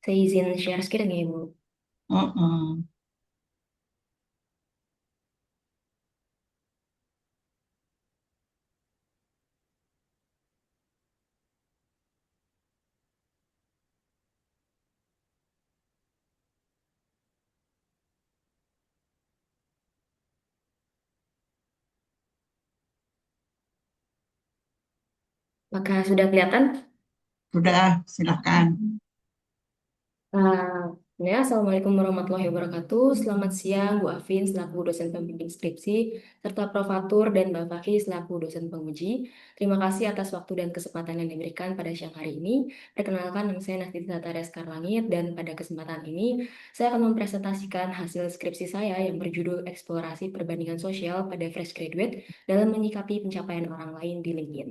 Saya izin share screen ya, Ibu. Mm-mm. Maka sudah kelihatan? Sudah, silakan. Assalamualaikum warahmatullahi wabarakatuh. Selamat siang, Bu Afin selaku dosen pembimbing skripsi, serta Prof. Fatur dan Mbak Fakih selaku dosen penguji. Terima kasih atas waktu dan kesempatan yang diberikan pada siang hari ini. Perkenalkan, nama saya Nastiti Tataria Skarlangit, dan pada kesempatan ini saya akan mempresentasikan hasil skripsi saya yang berjudul Eksplorasi Perbandingan Sosial pada Fresh Graduate dalam Menyikapi Pencapaian Orang Lain di LinkedIn.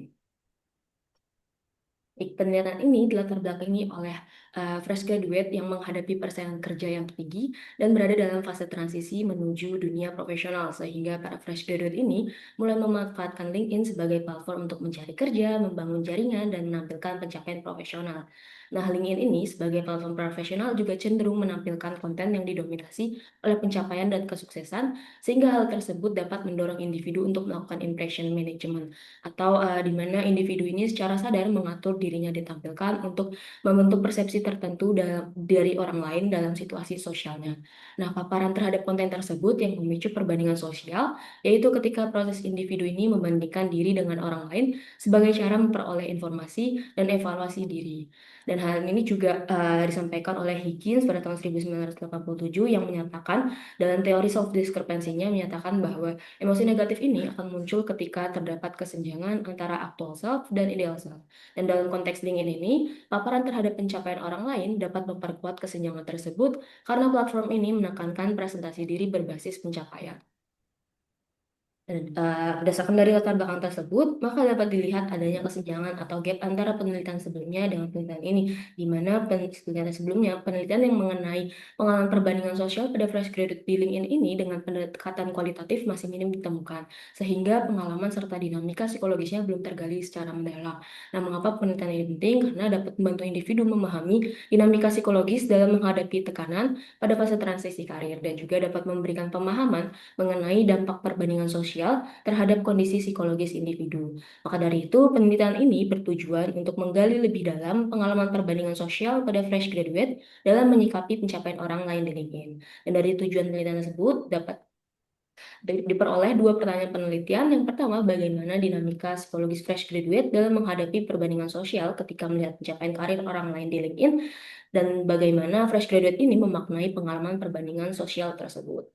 Penelitian ini dilatar belakangi oleh fresh graduate yang menghadapi persaingan kerja yang tinggi dan berada dalam fase transisi menuju dunia profesional, sehingga para fresh graduate ini mulai memanfaatkan LinkedIn sebagai platform untuk mencari kerja, membangun jaringan, dan menampilkan pencapaian profesional. Nah, LinkedIn ini sebagai platform profesional juga cenderung menampilkan konten yang didominasi oleh pencapaian dan kesuksesan, sehingga hal tersebut dapat mendorong individu untuk melakukan impression management atau di mana individu ini secara sadar mengatur dirinya ditampilkan untuk membentuk persepsi tertentu dari orang lain dalam situasi sosialnya. Nah, paparan terhadap konten tersebut yang memicu perbandingan sosial, yaitu ketika proses individu ini membandingkan diri dengan orang lain sebagai cara memperoleh informasi dan evaluasi diri. Dan hal ini juga disampaikan oleh Higgins pada tahun 1987 yang menyatakan dalam teori self discrepancy-nya menyatakan bahwa emosi negatif ini akan muncul ketika terdapat kesenjangan antara actual self dan ideal self. Dan dalam konteks LinkedIn ini, paparan terhadap pencapaian orang lain dapat memperkuat kesenjangan tersebut karena platform ini menekankan presentasi diri berbasis pencapaian. Berdasarkan dari latar belakang tersebut, maka dapat dilihat adanya kesenjangan atau gap antara penelitian sebelumnya dengan penelitian ini, di mana penelitian sebelumnya, penelitian yang mengenai pengalaman perbandingan sosial pada fresh graduate billing ini dengan pendekatan kualitatif masih minim ditemukan, sehingga pengalaman serta dinamika psikologisnya belum tergali secara mendalam. Nah, mengapa penelitian ini penting? Karena dapat membantu individu memahami dinamika psikologis dalam menghadapi tekanan pada fase transisi karir, dan juga dapat memberikan pemahaman mengenai dampak perbandingan sosial terhadap kondisi psikologis individu. Maka dari itu, penelitian ini bertujuan untuk menggali lebih dalam pengalaman perbandingan sosial pada fresh graduate dalam menyikapi pencapaian orang lain di LinkedIn. Dan dari tujuan penelitian tersebut dapat diperoleh dua pertanyaan penelitian. Yang pertama, bagaimana dinamika psikologis fresh graduate dalam menghadapi perbandingan sosial ketika melihat pencapaian karir orang lain di LinkedIn, dan bagaimana fresh graduate ini memaknai pengalaman perbandingan sosial tersebut.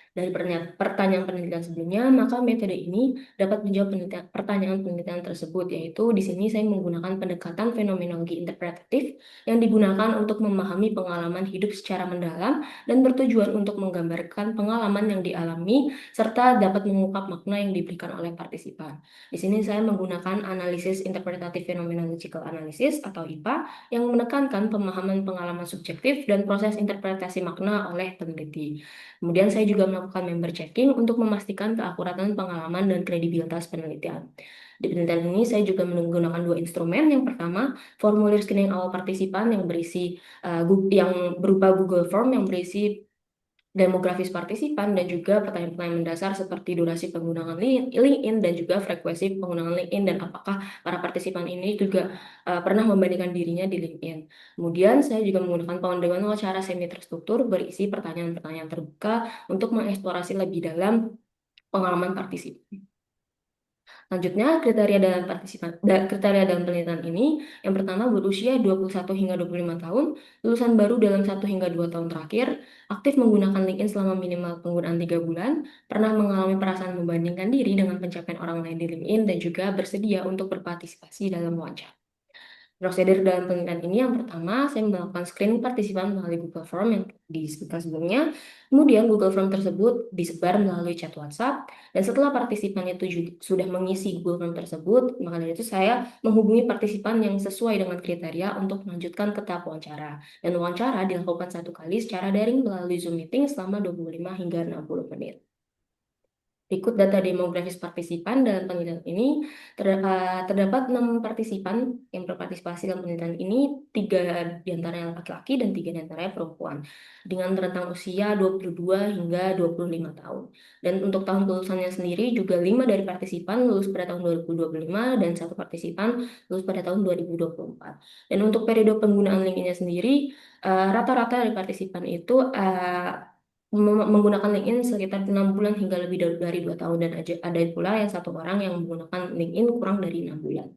Dari pertanyaan penelitian sebelumnya, maka metode ini dapat menjawab pertanyaan penelitian tersebut, yaitu di sini saya menggunakan pendekatan fenomenologi interpretatif yang digunakan untuk memahami pengalaman hidup secara mendalam dan bertujuan untuk menggambarkan pengalaman yang dialami serta dapat mengungkap makna yang diberikan oleh partisipan. Di sini saya menggunakan analisis interpretatif phenomenological analysis atau IPA yang menekankan pemahaman pengalaman subjektif dan proses interpretasi makna oleh peneliti. Kemudian saya juga melakukan member checking untuk memastikan keakuratan pengalaman dan kredibilitas penelitian. Di penelitian ini saya juga menggunakan dua instrumen. Yang pertama, formulir screening awal partisipan yang berisi yang berupa Google Form yang berisi demografis partisipan dan juga pertanyaan-pertanyaan mendasar seperti durasi penggunaan LinkedIn dan juga frekuensi penggunaan LinkedIn dan apakah para partisipan ini juga pernah membandingkan dirinya di LinkedIn. Kemudian saya juga menggunakan pengembangan wawancara semi terstruktur berisi pertanyaan-pertanyaan terbuka untuk mengeksplorasi lebih dalam pengalaman partisipan. Selanjutnya, kriteria dalam penelitian ini, yang pertama berusia 21 hingga 25 tahun, lulusan baru dalam 1 hingga 2 tahun terakhir, aktif menggunakan LinkedIn selama minimal penggunaan 3 bulan, pernah mengalami perasaan membandingkan diri dengan pencapaian orang lain di LinkedIn, dan juga bersedia untuk berpartisipasi dalam wawancara. Prosedur dalam penelitian ini yang pertama, saya melakukan screening partisipan melalui Google Form yang disebutkan sebelumnya. Kemudian Google Form tersebut disebar melalui chat WhatsApp. Dan setelah partisipan itu sudah mengisi Google Form tersebut, maka dari itu saya menghubungi partisipan yang sesuai dengan kriteria untuk melanjutkan ke tahap wawancara. Dan wawancara dilakukan 1 kali secara daring melalui Zoom meeting selama 25 hingga 60 menit. Berikut data demografis partisipan dalam penelitian ini. Terdapat 6 partisipan yang berpartisipasi dalam penelitian ini, 3 diantaranya laki-laki dan 3 diantaranya perempuan, dengan rentang usia 22 hingga 25 tahun. Dan untuk tahun lulusannya sendiri juga 5 dari partisipan lulus pada tahun 2025 dan 1 partisipan lulus pada tahun 2024. Dan untuk periode penggunaan LinkedIn-nya sendiri, rata-rata dari partisipan itu menggunakan LinkedIn sekitar 6 bulan hingga lebih dari 2 tahun, dan ada pula yang 1 orang yang menggunakan LinkedIn kurang dari 6 bulan.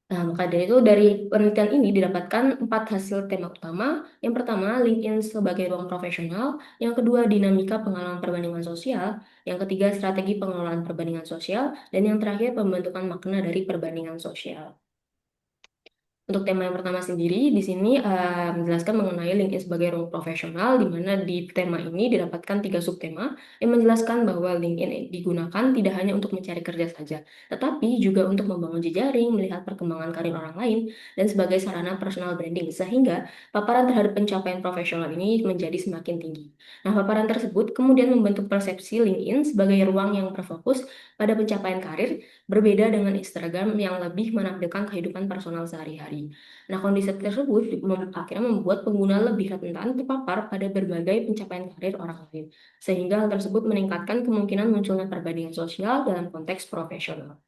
Nah, maka dari itu dari penelitian ini didapatkan 4 hasil tema utama. Yang pertama, LinkedIn sebagai ruang profesional. Yang kedua, dinamika pengalaman perbandingan sosial. Yang ketiga, strategi pengelolaan perbandingan sosial. Dan yang terakhir, pembentukan makna dari perbandingan sosial. Untuk tema yang pertama sendiri, di sini menjelaskan mengenai LinkedIn sebagai ruang profesional, di mana di tema ini didapatkan 3 subtema yang menjelaskan bahwa LinkedIn digunakan tidak hanya untuk mencari kerja saja, tetapi juga untuk membangun jejaring, melihat perkembangan karir orang lain, dan sebagai sarana personal branding, sehingga paparan terhadap pencapaian profesional ini menjadi semakin tinggi. Nah, paparan tersebut kemudian membentuk persepsi LinkedIn sebagai ruang yang berfokus pada pencapaian karir, berbeda dengan Instagram yang lebih menampilkan kehidupan personal sehari-hari. Nah, kondisi tersebut akhirnya membuat pengguna lebih rentan terpapar pada berbagai pencapaian karir orang lain, sehingga hal tersebut meningkatkan kemungkinan munculnya perbandingan sosial dalam konteks profesional.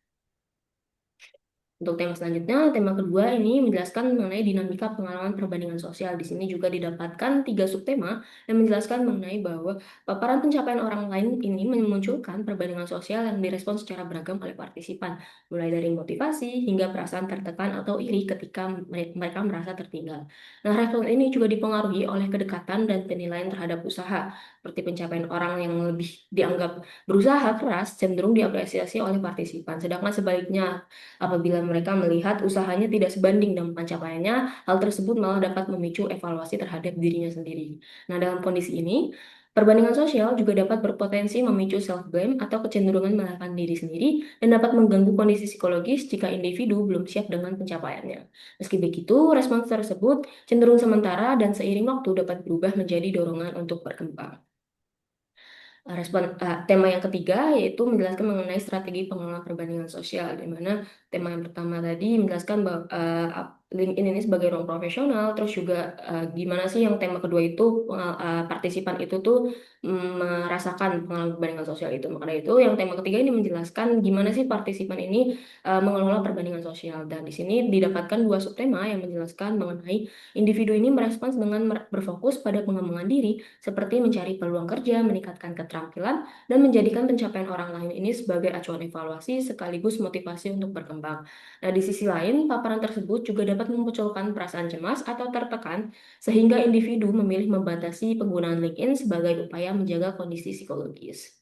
Untuk tema selanjutnya, tema kedua ini menjelaskan mengenai dinamika pengalaman perbandingan sosial. Di sini juga didapatkan 3 subtema yang menjelaskan mengenai bahwa paparan pencapaian orang lain ini memunculkan perbandingan sosial yang direspons secara beragam oleh partisipan, mulai dari motivasi hingga perasaan tertekan atau iri ketika mereka merasa tertinggal. Nah, respon ini juga dipengaruhi oleh kedekatan dan penilaian terhadap usaha, seperti pencapaian orang yang lebih dianggap berusaha keras cenderung diapresiasi oleh partisipan, sedangkan sebaliknya, apabila mereka melihat usahanya tidak sebanding dengan pencapaiannya, hal tersebut malah dapat memicu evaluasi terhadap dirinya sendiri. Nah, dalam kondisi ini, perbandingan sosial juga dapat berpotensi memicu self-blame atau kecenderungan menyalahkan diri sendiri dan dapat mengganggu kondisi psikologis jika individu belum siap dengan pencapaiannya. Meski begitu, respons tersebut cenderung sementara dan seiring waktu dapat berubah menjadi dorongan untuk berkembang. Tema yang ketiga yaitu menjelaskan mengenai strategi pengelolaan perbandingan sosial, di mana tema yang pertama tadi menjelaskan bahwa LinkedIn ini sebagai ruang profesional, terus juga gimana sih yang tema kedua itu partisipan itu tuh merasakan pengalaman perbandingan sosial itu. Maka dari itu yang tema ketiga ini menjelaskan gimana sih partisipan ini mengelola perbandingan sosial, dan di sini didapatkan 2 subtema yang menjelaskan mengenai individu ini merespons dengan berfokus pada pengembangan diri, seperti mencari peluang kerja, meningkatkan keterampilan, dan menjadikan pencapaian orang lain ini sebagai acuan evaluasi sekaligus motivasi untuk berkembang. Nah, di sisi lain, paparan tersebut juga dapat memunculkan perasaan cemas atau tertekan, sehingga individu memilih membatasi penggunaan LinkedIn sebagai upaya menjaga kondisi psikologis.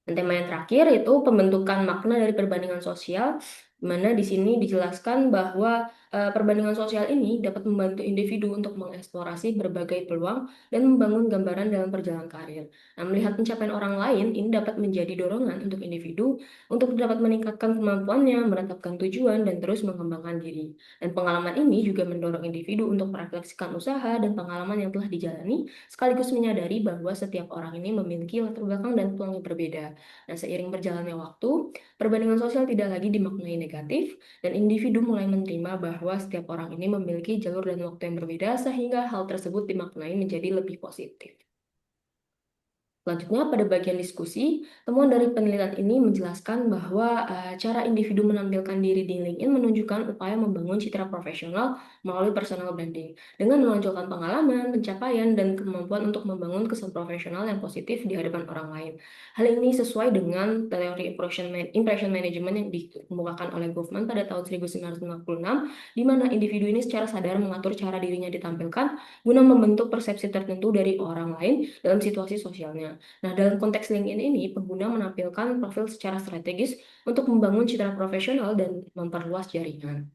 Dan tema yang terakhir itu pembentukan makna dari perbandingan sosial, di mana di sini dijelaskan bahwa perbandingan sosial ini dapat membantu individu untuk mengeksplorasi berbagai peluang dan membangun gambaran dalam perjalanan karir. Nah, melihat pencapaian orang lain ini dapat menjadi dorongan untuk individu untuk dapat meningkatkan kemampuannya, menetapkan tujuan, dan terus mengembangkan diri. Dan pengalaman ini juga mendorong individu untuk merefleksikan usaha dan pengalaman yang telah dijalani, sekaligus menyadari bahwa setiap orang ini memiliki latar belakang dan peluang yang berbeda. Nah, seiring berjalannya waktu, perbandingan sosial tidak lagi dimaknai negatif, dan individu mulai menerima bahwa setiap orang ini memiliki jalur dan waktu yang berbeda, sehingga hal tersebut dimaknai menjadi lebih positif. Selanjutnya, pada bagian diskusi, temuan dari penelitian ini menjelaskan bahwa cara individu menampilkan diri di LinkedIn menunjukkan upaya membangun citra profesional melalui personal branding, dengan menonjolkan pengalaman, pencapaian, dan kemampuan untuk membangun kesan profesional yang positif di hadapan orang lain. Hal ini sesuai dengan teori impression management yang dikemukakan oleh Goffman pada tahun 1956, di mana individu ini secara sadar mengatur cara dirinya ditampilkan guna membentuk persepsi tertentu dari orang lain dalam situasi sosialnya. Nah, dalam konteks LinkedIn ini, pengguna menampilkan profil secara strategis untuk membangun citra profesional dan memperluas jaringan.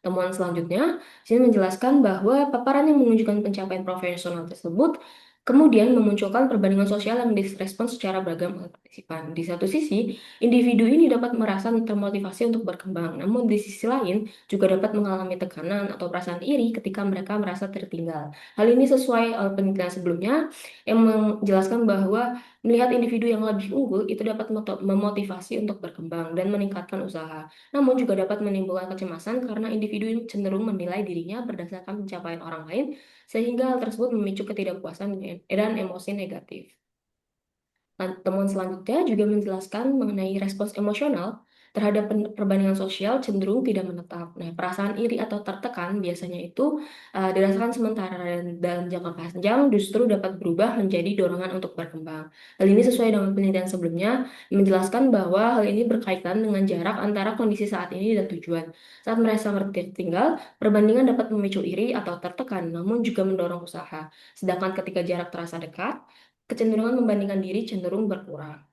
Temuan selanjutnya, sini menjelaskan bahwa paparan yang menunjukkan pencapaian profesional tersebut kemudian memunculkan perbandingan sosial yang direspons secara beragam oleh partisipan. Di satu sisi, individu ini dapat merasa termotivasi untuk berkembang, namun di sisi lain juga dapat mengalami tekanan atau perasaan iri ketika mereka merasa tertinggal. Hal ini sesuai penelitian sebelumnya yang menjelaskan bahwa Melihat individu yang lebih unggul itu dapat memotivasi untuk berkembang dan meningkatkan usaha. Namun juga dapat menimbulkan kecemasan karena individu cenderung menilai dirinya berdasarkan pencapaian orang lain, sehingga hal tersebut memicu ketidakpuasan dan emosi negatif. Temuan selanjutnya juga menjelaskan mengenai respons emosional terhadap perbandingan sosial cenderung tidak menetap. Nah, perasaan iri atau tertekan biasanya itu dirasakan sementara dan dalam jangka panjang justru dapat berubah menjadi dorongan untuk berkembang. Hal ini sesuai dengan penelitian sebelumnya menjelaskan bahwa hal ini berkaitan dengan jarak antara kondisi saat ini dan tujuan. Saat merasa tertinggal, perbandingan dapat memicu iri atau tertekan, namun juga mendorong usaha. Sedangkan ketika jarak terasa dekat, kecenderungan membandingkan diri cenderung berkurang.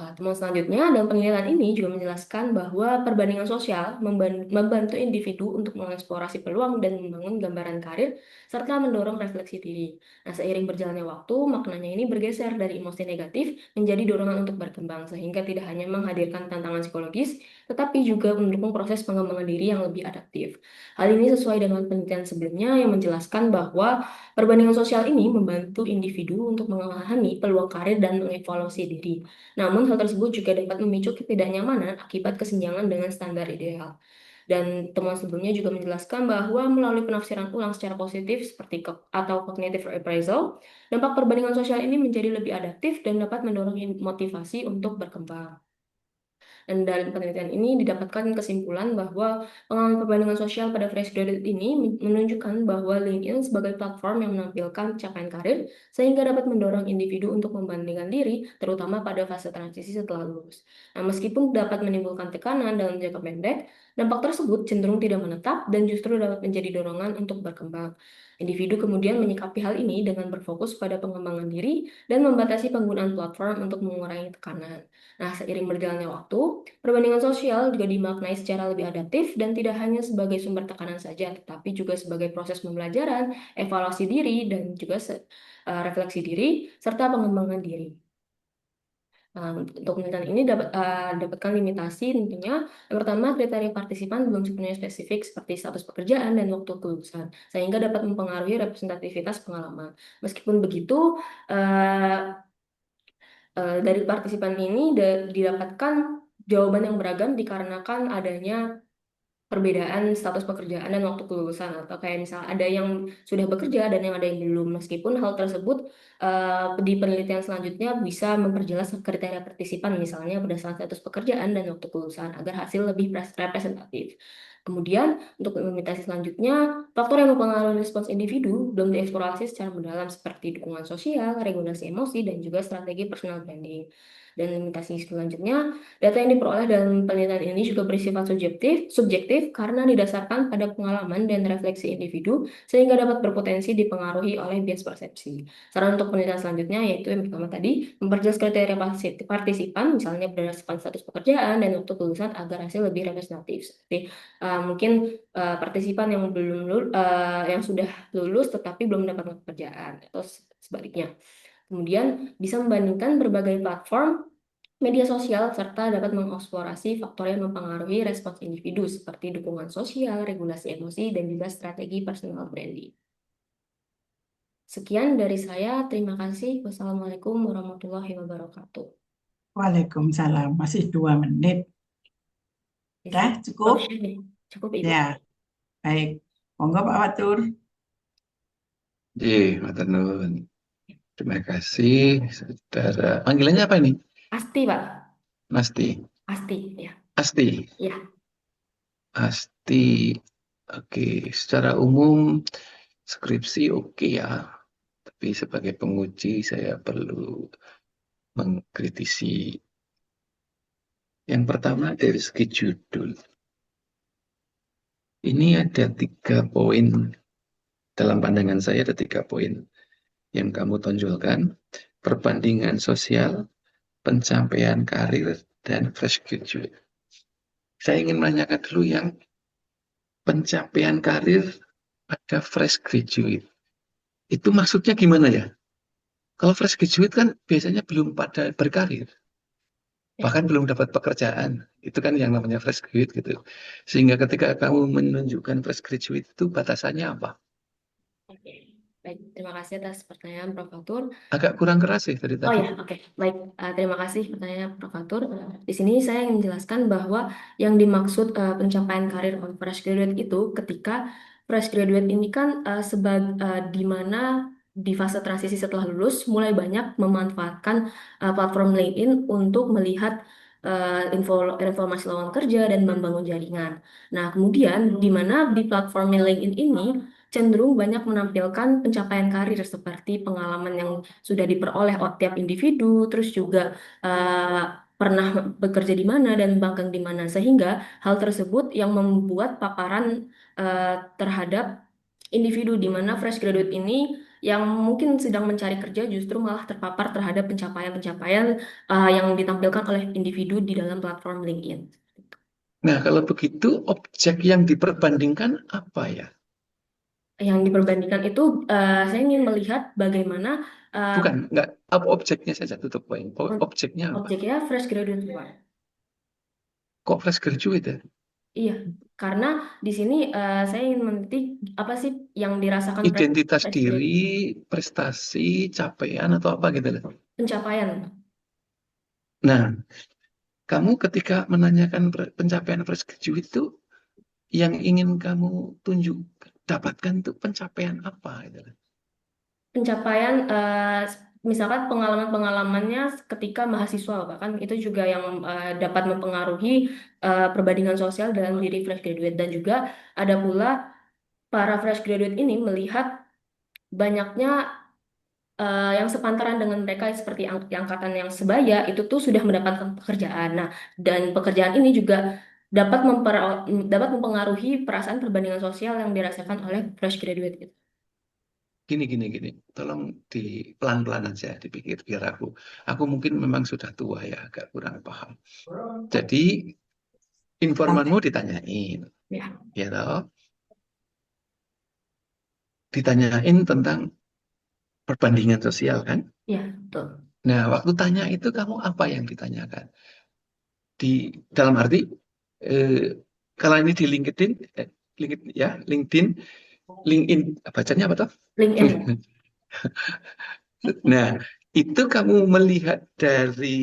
Temuan selanjutnya dalam penelitian ini juga menjelaskan bahwa perbandingan sosial membantu individu untuk mengeksplorasi peluang dan membangun gambaran karir serta mendorong refleksi diri. Nah, seiring berjalannya waktu, maknanya ini bergeser dari emosi negatif menjadi dorongan untuk berkembang sehingga tidak hanya menghadirkan tantangan psikologis, tetapi juga mendukung proses pengembangan diri yang lebih adaptif. Hal ini sesuai dengan penelitian sebelumnya yang menjelaskan bahwa perbandingan sosial ini membantu individu untuk memahami peluang karir dan mengevaluasi diri. Namun, hal tersebut juga dapat memicu ketidaknyamanan akibat kesenjangan dengan standar ideal. Dan temuan sebelumnya juga menjelaskan bahwa melalui penafsiran ulang secara positif seperti atau cognitive appraisal, dampak perbandingan sosial ini menjadi lebih adaptif dan dapat mendorong motivasi untuk berkembang. Dan dalam penelitian ini didapatkan kesimpulan bahwa pengalaman perbandingan sosial pada fresh graduate ini menunjukkan bahwa LinkedIn sebagai platform yang menampilkan capaian karir sehingga dapat mendorong individu untuk membandingkan diri, terutama pada fase transisi setelah lulus. Nah, meskipun dapat menimbulkan tekanan dalam jangka pendek, dampak tersebut cenderung tidak menetap dan justru dapat menjadi dorongan untuk berkembang. Individu kemudian menyikapi hal ini dengan berfokus pada pengembangan diri dan membatasi penggunaan platform untuk mengurangi tekanan. Nah, seiring berjalannya waktu, perbandingan sosial juga dimaknai secara lebih adaptif dan tidak hanya sebagai sumber tekanan saja, tetapi juga sebagai proses pembelajaran, evaluasi diri, dan juga refleksi diri, serta pengembangan diri. Untuk penelitian ini dapatkan limitasi tentunya. Yang pertama, kriteria partisipan belum sepenuhnya spesifik seperti status pekerjaan dan waktu kelulusan, sehingga dapat mempengaruhi representativitas pengalaman. Meskipun begitu, eh, dari partisipan ini didapatkan jawaban yang beragam dikarenakan adanya perbedaan status pekerjaan dan waktu kelulusan atau kayak misal ada yang sudah bekerja dan yang ada yang belum meskipun hal tersebut di penelitian selanjutnya bisa memperjelas kriteria partisipan misalnya berdasarkan status pekerjaan dan waktu kelulusan agar hasil lebih representatif. Kemudian untuk implementasi selanjutnya, faktor yang mempengaruhi respons individu belum dieksplorasi secara mendalam seperti dukungan sosial, regulasi emosi, dan juga strategi personal branding. Dan limitasi selanjutnya, data yang diperoleh dalam penelitian ini juga bersifat subjektif karena didasarkan pada pengalaman dan refleksi individu sehingga dapat berpotensi dipengaruhi oleh bias persepsi. Saran untuk penelitian selanjutnya yaitu yang pertama tadi, memperjelas kriteria partisipan, misalnya berdasarkan status pekerjaan dan waktu kelulusan agar hasil lebih representatif. Seperti mungkin partisipan yang yang sudah lulus tetapi belum mendapatkan pekerjaan atau sebaliknya. Kemudian bisa membandingkan berbagai platform media sosial serta dapat mengeksplorasi faktor yang mempengaruhi respons individu seperti dukungan sosial, regulasi emosi, dan juga strategi personal branding. Sekian dari saya. Terima kasih. Wassalamualaikum warahmatullahi wabarakatuh. Waalaikumsalam. Masih 2 menit. Bisa. Dah, Oh, cukup? cukup, Ibu. Ya, baik. Monggo Pak Fatur. Matur nuwun. Terima kasih, saudara. Panggilannya apa ini? Asti, Pak. Nasti. Asti, ya. Asti. Ya. Asti. Oke, secara umum skripsi oke ya. Tapi sebagai penguji saya perlu mengkritisi. Yang pertama dari segi judul. Ini ada 3 poin. Dalam pandangan saya ada 3 poin yang kamu tonjolkan. Perbandingan sosial, pencapaian karir, dan fresh graduate. Saya ingin menanyakan dulu yang pencapaian karir pada fresh graduate. Itu maksudnya gimana ya? Kalau fresh graduate kan biasanya belum pada berkarir. Bahkan belum dapat pekerjaan. Itu kan yang namanya fresh graduate gitu. Sehingga ketika kamu menunjukkan fresh graduate itu batasannya apa? Oke. Baik, terima kasih atas pertanyaan Prof. Fatur. Agak kurang keras sih dari Oh tadi. ya, oke. Baik. Terima kasih pertanyaan Prof. Fatur. Di sini saya ingin menjelaskan bahwa yang dimaksud pencapaian karir oleh fresh graduate itu ketika fresh graduate ini kan di mana di fase transisi setelah lulus mulai banyak memanfaatkan platform LinkedIn untuk melihat informasi lowongan kerja dan membangun jaringan. Nah, kemudian di mana di platform LinkedIn ini cenderung banyak menampilkan pencapaian karir seperti pengalaman yang sudah diperoleh tiap individu, terus juga eh, pernah bekerja di mana dan magang di mana, sehingga hal tersebut yang membuat paparan terhadap individu di mana fresh graduate ini yang mungkin sedang mencari kerja justru malah terpapar terhadap pencapaian-pencapaian yang ditampilkan oleh individu di dalam platform LinkedIn. Nah, kalau begitu objek yang diperbandingkan apa ya? Yang diperbandingkan itu saya ingin melihat bagaimana eh, Bukan, enggak, apa objeknya saja tutup poin. Objeknya apa? objeknya fresh graduate, Pak. Kok fresh graduate ya? Iya, karena di sini saya ingin meneliti apa sih yang dirasakan Identitas fresh diri, graduate, prestasi, capaian atau apa gitu loh. pencapaian. Nah, kamu ketika menanyakan pencapaian fresh graduate itu yang ingin kamu tunjuk dapatkan itu pencapaian apa gitu loh. Pencapaian misalkan pengalaman-pengalamannya ketika mahasiswa, bahkan itu juga yang dapat mempengaruhi perbandingan sosial dalam diri fresh graduate, dan juga ada pula para fresh graduate ini melihat banyaknya yang sepantaran dengan mereka seperti angkatan yang sebaya itu tuh sudah mendapatkan pekerjaan. Nah, dan pekerjaan ini juga dapat mempengaruhi perasaan perbandingan sosial yang dirasakan oleh fresh graduate itu. Gini. Tolong di pelan-pelan aja dipikir biar aku mungkin memang sudah tua ya, agak kurang paham. Jadi informanmu ditanyain, Ya, ya toh? Ditanyain tentang perbandingan sosial kan? ya, betul. Nah, waktu tanya itu kamu apa yang ditanyakan? Di dalam arti eh, kalau ini di LinkedIn, LinkedIn, LinkedIn, bacanya apa toh? LinkedIn. Nah, itu kamu melihat dari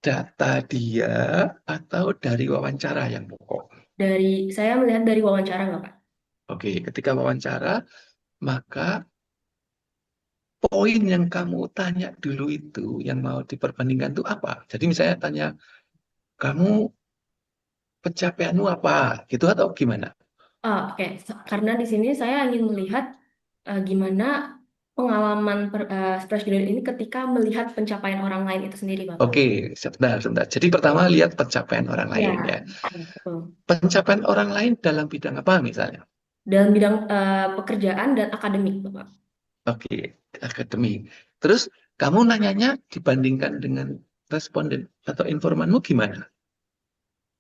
data dia atau dari wawancara yang pokok. Saya melihat dari wawancara, nggak, Pak? Oke, ketika wawancara, maka poin yang kamu tanya dulu itu, yang mau diperbandingkan itu apa? Jadi misalnya tanya, kamu pencapaianmu apa? Gitu atau gimana? Oke. Karena di sini saya ingin melihat gimana pengalaman fresh graduate ini ketika melihat pencapaian orang lain itu sendiri, Bapak. Oke, sebentar. Jadi pertama lihat pencapaian orang Ya, lain ya. betul. Pencapaian orang lain dalam bidang apa misalnya? Dalam bidang pekerjaan dan akademik, Bapak. Oke, akademik. Terus kamu nanyanya dibandingkan dengan responden atau informanmu gimana?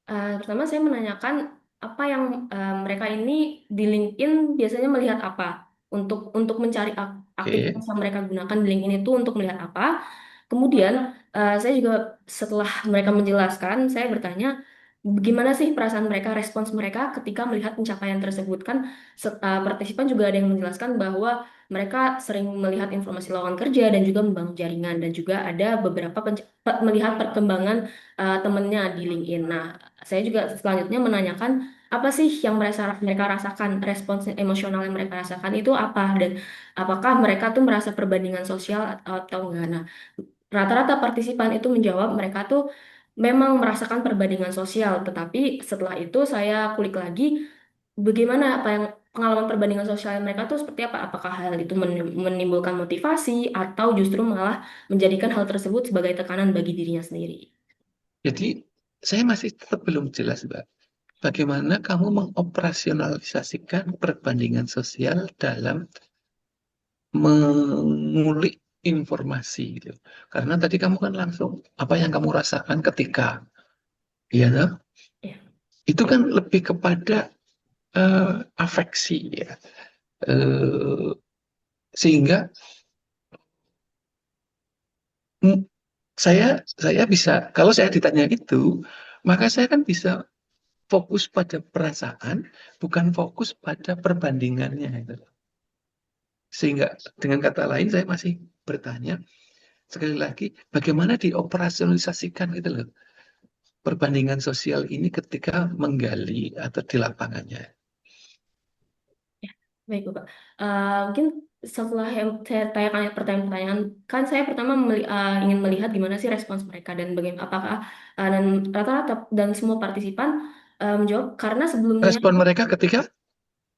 Pertama saya menanyakan apa yang mereka ini di LinkedIn biasanya melihat apa untuk mencari aktivitas Oke. yang mereka gunakan di LinkedIn itu untuk melihat apa. Kemudian saya juga setelah mereka menjelaskan, saya bertanya bagaimana sih perasaan mereka, respons mereka ketika melihat pencapaian tersebut. Kan partisipan juga ada yang menjelaskan bahwa mereka sering melihat informasi lowongan kerja dan juga membangun jaringan, dan juga ada beberapa melihat perkembangan temennya di LinkedIn. Nah, saya juga selanjutnya menanyakan apa sih yang mereka rasakan, respons emosional yang mereka rasakan itu apa, dan apakah mereka tuh merasa perbandingan sosial atau enggak. Nah, rata-rata partisipan itu menjawab mereka tuh memang merasakan perbandingan sosial, tetapi setelah itu saya kulik lagi bagaimana apa yang pengalaman perbandingan sosial mereka tuh seperti apa. Apakah hal itu menimbulkan motivasi atau justru malah menjadikan hal tersebut sebagai tekanan bagi dirinya sendiri. Jadi saya masih tetap belum jelas, Mbak. Bagaimana kamu mengoperasionalisasikan perbandingan sosial dalam mengulik informasi gitu. Karena tadi kamu kan langsung apa yang kamu rasakan ketika, ya, toh? Ya. Itu kan lebih kepada afeksi ya. Eh, sehingga mm, saya bisa kalau saya ditanya itu, maka saya kan bisa fokus pada perasaan, bukan fokus pada perbandingannya. Gitu. Sehingga dengan kata lain saya masih bertanya sekali lagi, bagaimana dioperasionalisasikan gitu loh perbandingan sosial ini ketika menggali atau di lapangannya. Ya, baik Bapak. Mungkin setelah yang saya tanyakan pertanyaan-pertanyaan, kan saya pertama ingin melihat gimana sih respons mereka dan bagaimana apakah dan rata-rata dan semua partisipan menjawab karena sebelumnya Respon mereka ketika,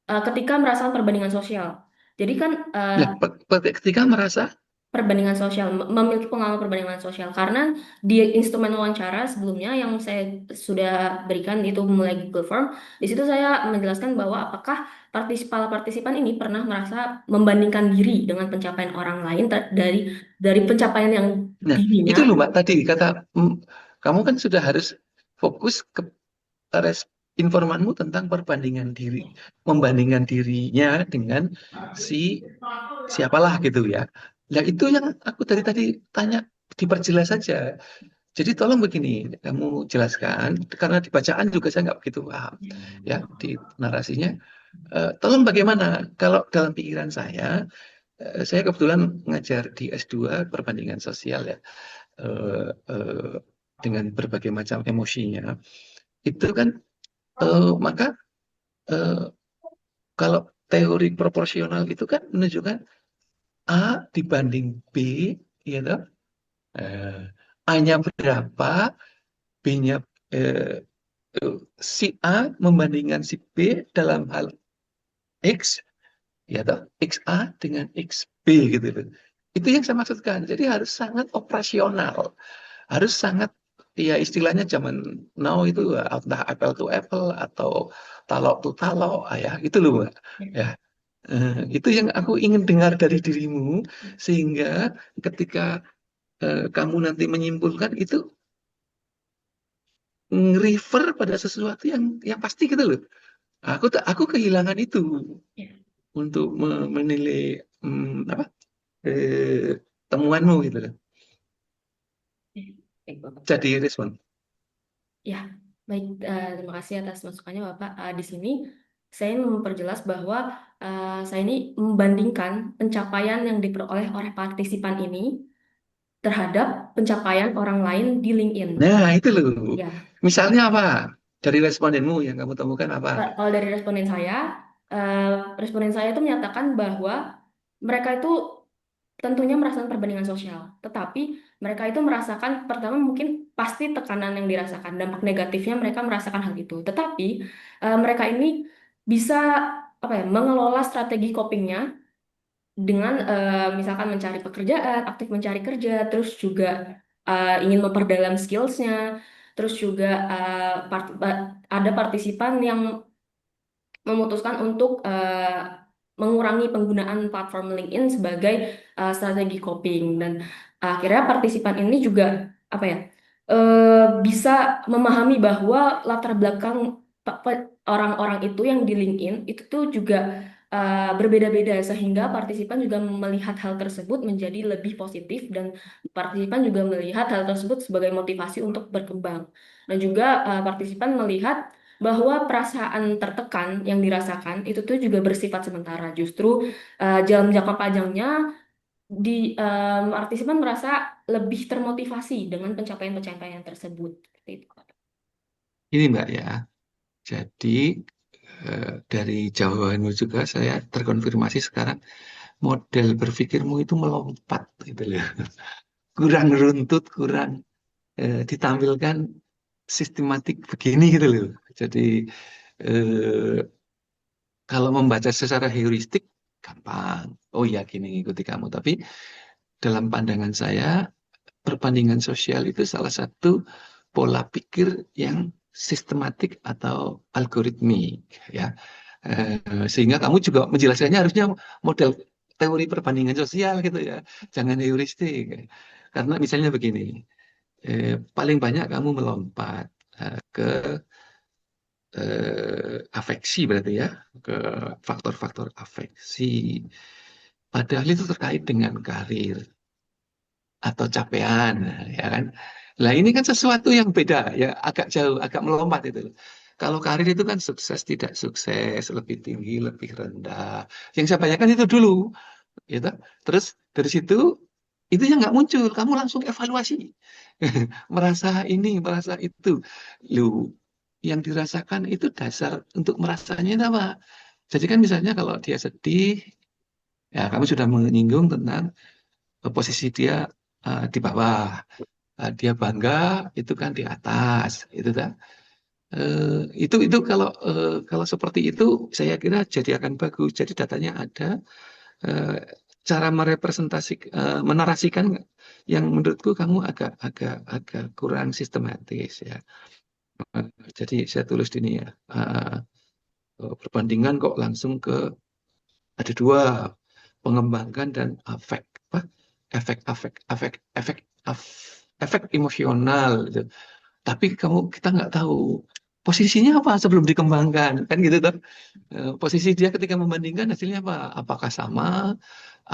ketika merasakan perbandingan sosial. Jadi kan nah, ketika merasa, perbandingan sosial, memiliki pengalaman perbandingan sosial karena di instrumen wawancara sebelumnya yang saya sudah berikan itu mulai Google Form, di situ saya menjelaskan bahwa apakah para partisipan ini pernah merasa membandingkan diri dengan pencapaian orang lain dari pencapaian yang nah dirinya. itu loh Mbak tadi kata, kamu kan sudah harus fokus ke informanmu tentang perbandingan diri, membandingkan dirinya dengan si siapalah gitu ya. Nah itu yang aku dari tadi tanya, diperjelas saja. Jadi tolong begini, kamu jelaskan, karena di bacaan juga saya nggak begitu paham. Ya, di narasinya, tolong bagaimana, kalau dalam pikiran saya kebetulan ngajar di S2 perbandingan sosial ya, eh, eh, dengan berbagai macam emosinya, itu kan, maka eh, kalau teori proporsional itu kan menunjukkan A dibanding B, gitu, A-nya berapa, B-nya, eh, si A membandingkan si B dalam hal X, ya toh, XA dengan XB gitu loh. Itu yang saya maksudkan. Jadi harus sangat operasional, harus sangat, ya istilahnya zaman now itu entah apple to apple atau talok to talok, ya itu loh Mbak. Ya, itu yang aku ingin dengar dari dirimu, sehingga ketika kamu nanti menyimpulkan itu refer pada sesuatu yang pasti gitu loh. Aku kehilangan itu Ya, untuk menilai apa temuanmu gitu loh. ya, baik Bapak. Jadi respon. Ya, baik. Terima kasih atas masukannya Bapak. Di sini saya ingin memperjelas bahwa saya ini membandingkan pencapaian yang diperoleh oleh partisipan ini terhadap pencapaian orang lain di LinkedIn. Nah itu loh. Ya, Misalnya apa? Dari respondenmu yang kamu temukan apa? kalau dari eh, responden saya itu menyatakan bahwa mereka itu tentunya merasakan perbandingan sosial, tetapi mereka itu merasakan pertama mungkin pasti tekanan yang dirasakan, dampak negatifnya mereka merasakan hal itu. Tetapi mereka ini bisa apa ya mengelola strategi copingnya dengan misalkan mencari pekerjaan, aktif mencari kerja, terus juga ingin memperdalam skillsnya, terus juga ada partisipan yang memutuskan untuk mengurangi penggunaan platform LinkedIn sebagai strategi coping dan akhirnya partisipan ini juga apa ya bisa memahami bahwa latar belakang orang-orang itu yang di LinkedIn itu tuh juga berbeda-beda sehingga partisipan juga melihat hal tersebut menjadi lebih positif dan partisipan juga melihat hal tersebut sebagai motivasi untuk berkembang dan juga partisipan melihat bahwa perasaan tertekan yang dirasakan itu tuh juga bersifat sementara. Justru dalam jangka panjangnya di partisipan merasa lebih termotivasi dengan pencapaian-pencapaian tersebut. Seperti itu. Ini Mbak ya. Jadi dari jawabanmu juga saya terkonfirmasi sekarang model berpikirmu itu melompat gitu loh. Kurang runtut, kurang ditampilkan sistematik begini gitu loh. Jadi eh, kalau membaca secara heuristik gampang. Oh ya gini ngikuti kamu. Tapi dalam pandangan saya perbandingan sosial itu salah satu pola pikir yang sistematik atau algoritmik ya. Sehingga kamu juga menjelaskannya harusnya model teori perbandingan sosial gitu ya. Jangan heuristik. Karena misalnya begini, paling banyak kamu melompat ke afeksi berarti ya, ke faktor-faktor afeksi. Padahal itu terkait dengan karir atau capaian, ya kan? Nah ini kan sesuatu yang beda, ya agak jauh, agak melompat itu. Kalau karir itu kan sukses, tidak sukses, lebih tinggi, lebih rendah. Yang saya bayangkan itu dulu, gitu. Terus dari situ itu yang nggak muncul, kamu langsung evaluasi, merasa ini, merasa itu, lu yang dirasakan itu dasar untuk merasanya itu apa? Jadi kan misalnya kalau dia sedih, ya kamu sudah menyinggung tentang posisi dia di bawah. Dia bangga itu kan di atas, itu kan. Itu kalau seperti itu saya kira jadi akan bagus. Jadi datanya ada, eh, cara menarasikan yang menurutku kamu agak agak agak kurang sistematis ya. Eh, jadi saya tulis di ini ya. Perbandingan kok langsung ke ada dua, pengembangkan dan efek apa? Efek emosional gitu. Tapi kita nggak tahu posisinya apa sebelum dikembangkan, kan gitu kan? Posisi dia ketika membandingkan hasilnya apa? Apakah sama?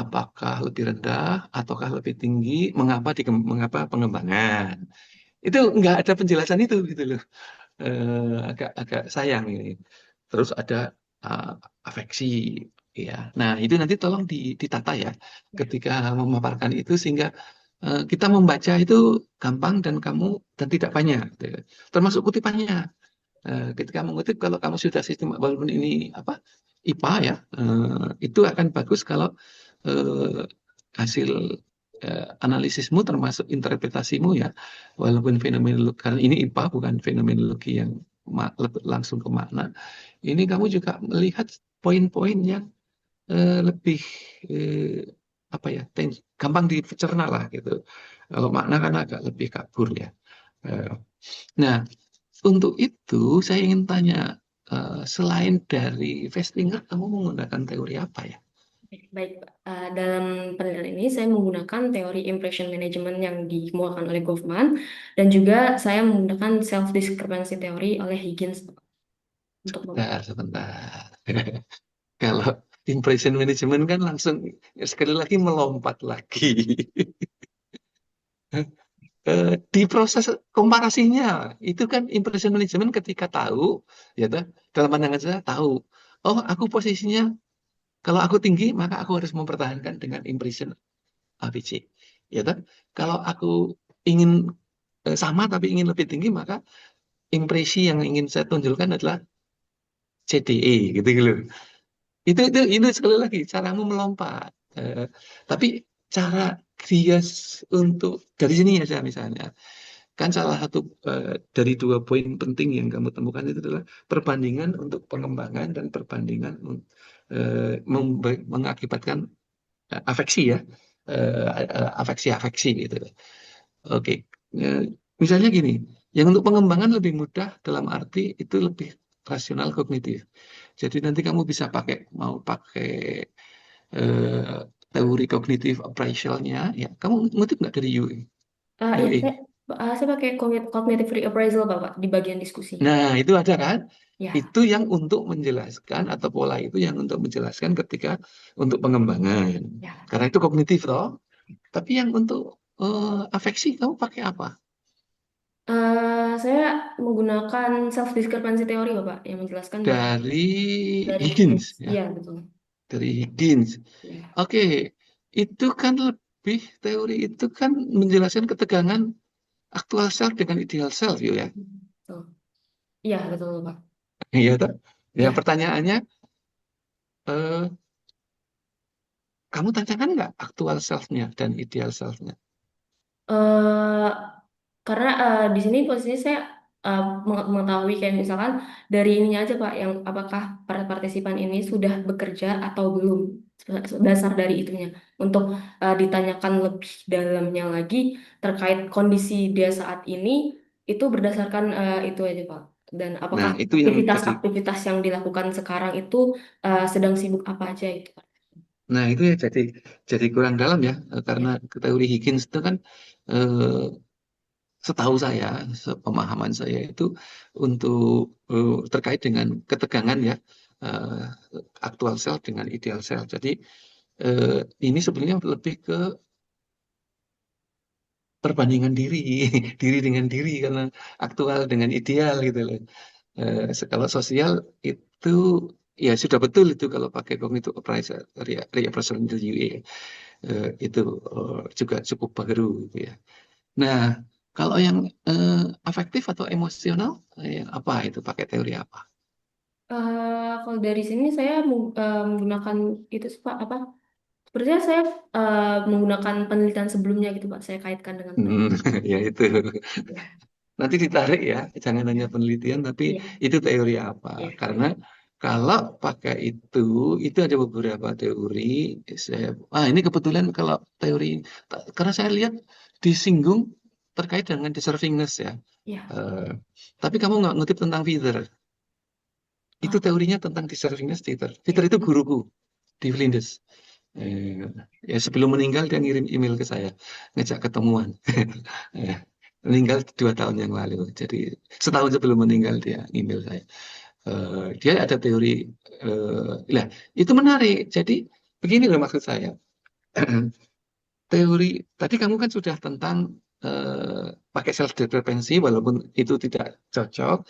Apakah lebih rendah? Ataukah lebih tinggi? Mengapa pengembangan? Itu nggak ada penjelasan itu gitu loh. Agak agak sayang ini. Terus ada uh, afeksi, ya. Nah itu nanti tolong ditata ya Ya. ketika memaparkan itu sehingga kita membaca itu gampang dan tidak banyak, gitu ya. Termasuk kutipannya. Ketika mengutip, kalau kamu sudah sistem, walaupun ini apa IPA ya, itu akan bagus kalau eh, hasil analisismu termasuk interpretasimu ya, walaupun fenomenologi, karena ini IPA bukan fenomenologi yang langsung ke makna, ini kamu juga melihat poin-poin yang lebih eh, apa ya, gampang dicerna lah gitu. Kalau makna kan agak lebih kabur ya. Eh, nah, untuk itu saya ingin tanya, selain dari Festinger, kamu menggunakan teori apa ya? Baik, Pak. Dalam penelitian ini saya menggunakan teori impression management yang dikemukakan oleh Goffman dan juga saya menggunakan self discrepancy theory oleh Higgins untuk Sebentar, sebentar. Kalau impression management kan langsung sekali lagi melompat lagi. Di proses komparasinya itu kan impression management ketika tahu, ya toh, dalam pandangan saya tahu, oh aku posisinya kalau aku tinggi maka aku harus mempertahankan dengan impression ABC, ya toh. Kalau aku ingin sama tapi ingin lebih tinggi, maka impresi yang ingin saya tunjukkan adalah CDE gitu loh. Itu sekali lagi caramu melompat. Tapi cara dia untuk dari sini aja misalnya. Kan salah satu dari dua poin penting yang kamu temukan itu adalah perbandingan untuk pengembangan dan perbandingan mengakibatkan afeksi ya, afeksi gitu. Oke. Eh, Misalnya gini, yang untuk pengembangan lebih mudah dalam arti itu lebih rasional kognitif. Jadi nanti kamu bisa mau pakai eh, teori kognitif appraisalnya, ya. Kamu ngutip nggak dari Iya, UE? saya pakai cognitive reappraisal, Bapak, di bagian diskusi. Nah, itu ada kan? Ya, Itu yang untuk menjelaskan atau pola itu yang untuk menjelaskan ketika untuk pengembangan. ya. Karena itu kognitif toh. Tapi yang untuk afeksi kamu pakai apa? Saya menggunakan self discrepancy theory, Bapak, yang menjelaskan bahwa Dari dari Higgins Higgins. ya, Iya, betul. dari Higgins. Ya. Oke, itu kan lebih teori itu kan menjelaskan ketegangan aktual self dengan ideal self ya. Betul. Iya, betul, Pak. Iya toh? Ya, Ya. pertanyaannya, eh, kamu tanyakan nggak aktual self-nya dan ideal self-nya? eh karena di sini posisi saya mengetahui kayak misalkan dari ininya aja Pak, yang apakah para partisipan ini sudah bekerja atau belum. Dasar dari itunya untuk ditanyakan lebih dalamnya lagi terkait kondisi dia saat ini itu berdasarkan itu aja Pak. Dan Nah, apakah itu yang tadi. aktivitas-aktivitas yang dilakukan sekarang itu sedang sibuk apa aja itu Pak. Nah, itu ya jadi kurang dalam ya, karena Ya. teori Higgins itu kan, eh, setahu saya, sepemahaman saya itu untuk terkait dengan ketegangan ya, eh, aktual self dengan ideal self. Jadi eh, ini sebenarnya lebih ke perbandingan diri, diri dengan diri karena aktual dengan ideal gitu loh. Kalau sosial itu ya sudah betul itu kalau pakai cognitive reappraisal UA itu juga cukup baru gitu ya. Nah, kalau yang afektif atau emosional, apa itu pakai teori apa? Kalau dari sini saya menggunakan itu sih, Pak, apa? Sepertinya saya menggunakan penelitian sebelumnya gitu, Pak. Saya kaitkan dengan Hmm, ya itu. ya, Nanti ditarik ya, jangan hanya ya, penelitian, tapi ya, itu teori apa? ya, Karena kalau pakai itu ada beberapa teori. Ini kebetulan kalau teori, karena saya lihat disinggung terkait dengan deservingness ya. ya. Eh, tapi kamu nggak ngutip tentang Wither. Itu Oh, teorinya tentang deservingness Wither. ya. Wither itu guruku di Flinders. Eh, ya sebelum meninggal dia ngirim email ke saya, ngajak ketemuan. Eh, meninggal 2 tahun yang lalu. Jadi setahun sebelum meninggal dia email saya. Dia ada teori, lah itu menarik. Jadi begini loh maksud saya. Teori tadi kamu kan sudah tentang pakai self dependency walaupun itu tidak cocok,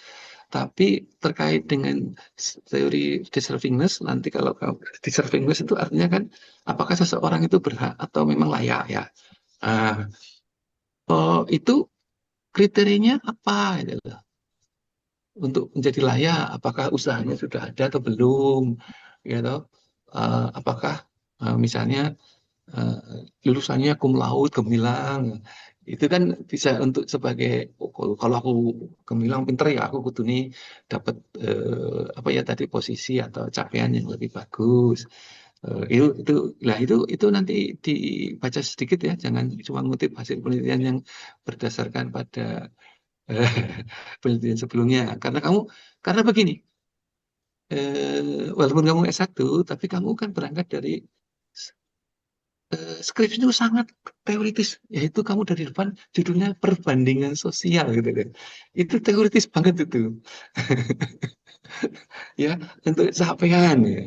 tapi terkait dengan teori deservingness nanti kalau kamu deservingness itu artinya kan apakah seseorang itu berhak atau memang layak ya. Ah, itu kriterianya apa gitu loh. Untuk menjadi layak, apakah usahanya sudah ada atau belum, gitu. Apakah misalnya eh, lulusannya cum laude, gemilang, itu kan bisa untuk sebagai oh, kalau aku gemilang pinter ya aku kudu nih dapat apa ya tadi posisi atau capaian yang lebih bagus. Itu lah itu nanti dibaca sedikit ya, jangan cuma ngutip hasil penelitian yang berdasarkan pada eh, penelitian sebelumnya. Karena begini, walaupun kamu S1, tapi kamu kan berangkat dari skripsi itu sangat teoritis, yaitu kamu dari depan judulnya perbandingan sosial gitu kan. Itu teoritis banget itu. Ya, untuk capaian ya.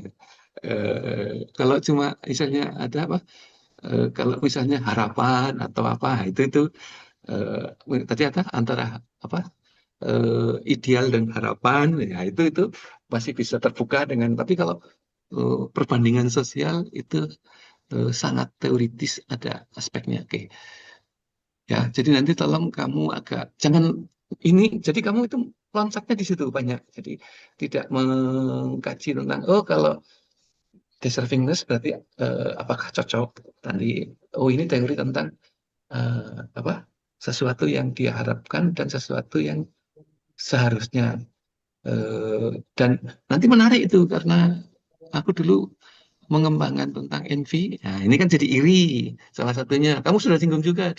Kalau cuma misalnya ada apa? Kalau misalnya harapan atau apa, itu tadi ada antara apa? Ideal dan harapan ya itu masih bisa terbuka dengan tapi kalau perbandingan sosial itu sangat teoritis ada aspeknya. Oke. Ya, jadi nanti tolong kamu agak jangan ini jadi kamu itu loncatnya di situ banyak. Jadi tidak mengkaji tentang oh kalau deservingness berarti apakah cocok tadi oh ini teori tentang apa sesuatu yang dia harapkan dan sesuatu yang seharusnya. Dan nanti menarik itu karena aku dulu mengembangkan tentang envy. Nah, ini kan jadi iri salah satunya. Kamu sudah singgung juga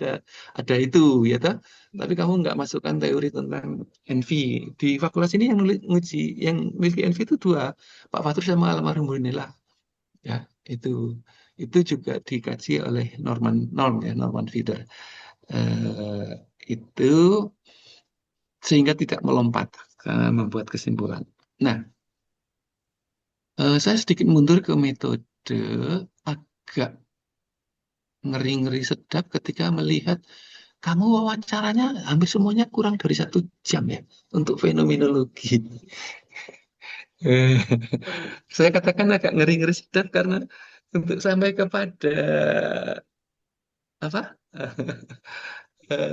ada itu ya toh. Tapi kamu nggak masukkan teori tentang envy. Di fakultas ini yang nguji yang miliki envy itu dua, Pak Fatur sama almarhum Bu Nila. Ya, itu itu juga dikaji oleh Norman Feeder. Eh, itu sehingga tidak melompat membuat kesimpulan. Nah, saya sedikit mundur ke metode agak ngeri-ngeri sedap ketika melihat kamu wawancaranya hampir semuanya kurang dari 1 jam ya untuk fenomenologi. Eh, saya katakan agak ngeri-ngeri sedap karena untuk sampai kepada apa?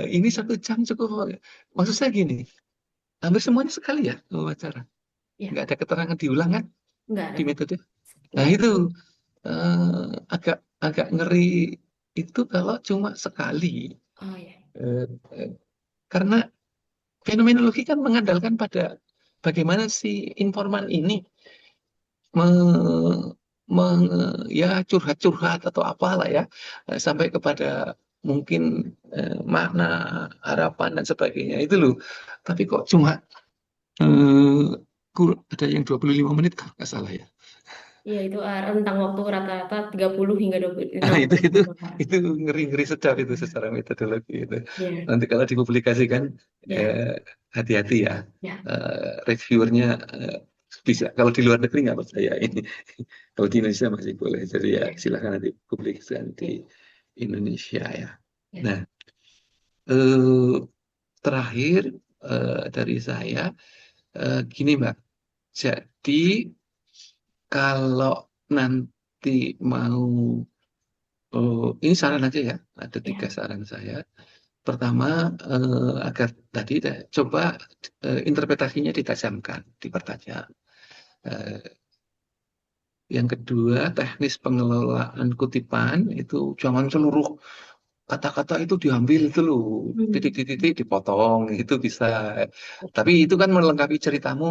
Ini 1 jam cukup. Maksud saya gini, hampir semuanya sekali ya wawancara. Ya, Nggak ada keterangan diulang kan nggak ada, di Pak. metode. Nah Nggak ada. itu agak agak ngeri itu kalau cuma sekali. Oh ya, Eh, eh, karena fenomenologi kan mengandalkan pada bagaimana si informan ini me, ya curhat-curhat atau apalah ya sampai kepada mungkin makna harapan dan sebagainya itu loh. Tapi kok cuma ada yang 25 menit kalau nggak salah ya. iya itu rentang waktu rata-rata 30 hingga 20, Nah, 60 itu menit, Pak. itu ngeri-ngeri sedap itu secara metodologi itu. Ya, Nanti kalau dipublikasikan ya, eh, hati-hati ya. ya, Reviewernya eh, bisa kalau di luar negeri nggak percaya ini. Kalau di Indonesia masih boleh. Jadi ya ya, silakan nanti publikasikan di ya, Indonesia ya. ya. Nah, eh, terakhir dari saya gini Mbak. Jadi kalau nanti mau, ini saran aja ya, ada Ya, 3 saran saya. Pertama, agar tadi coba interpretasinya ditajamkan, dipertajam. Eh, yang kedua, teknis pengelolaan kutipan itu jangan seluruh kata-kata itu diambil itu loh, hmm, titik-titik dipotong, itu bisa. Tapi itu kan melengkapi ceritamu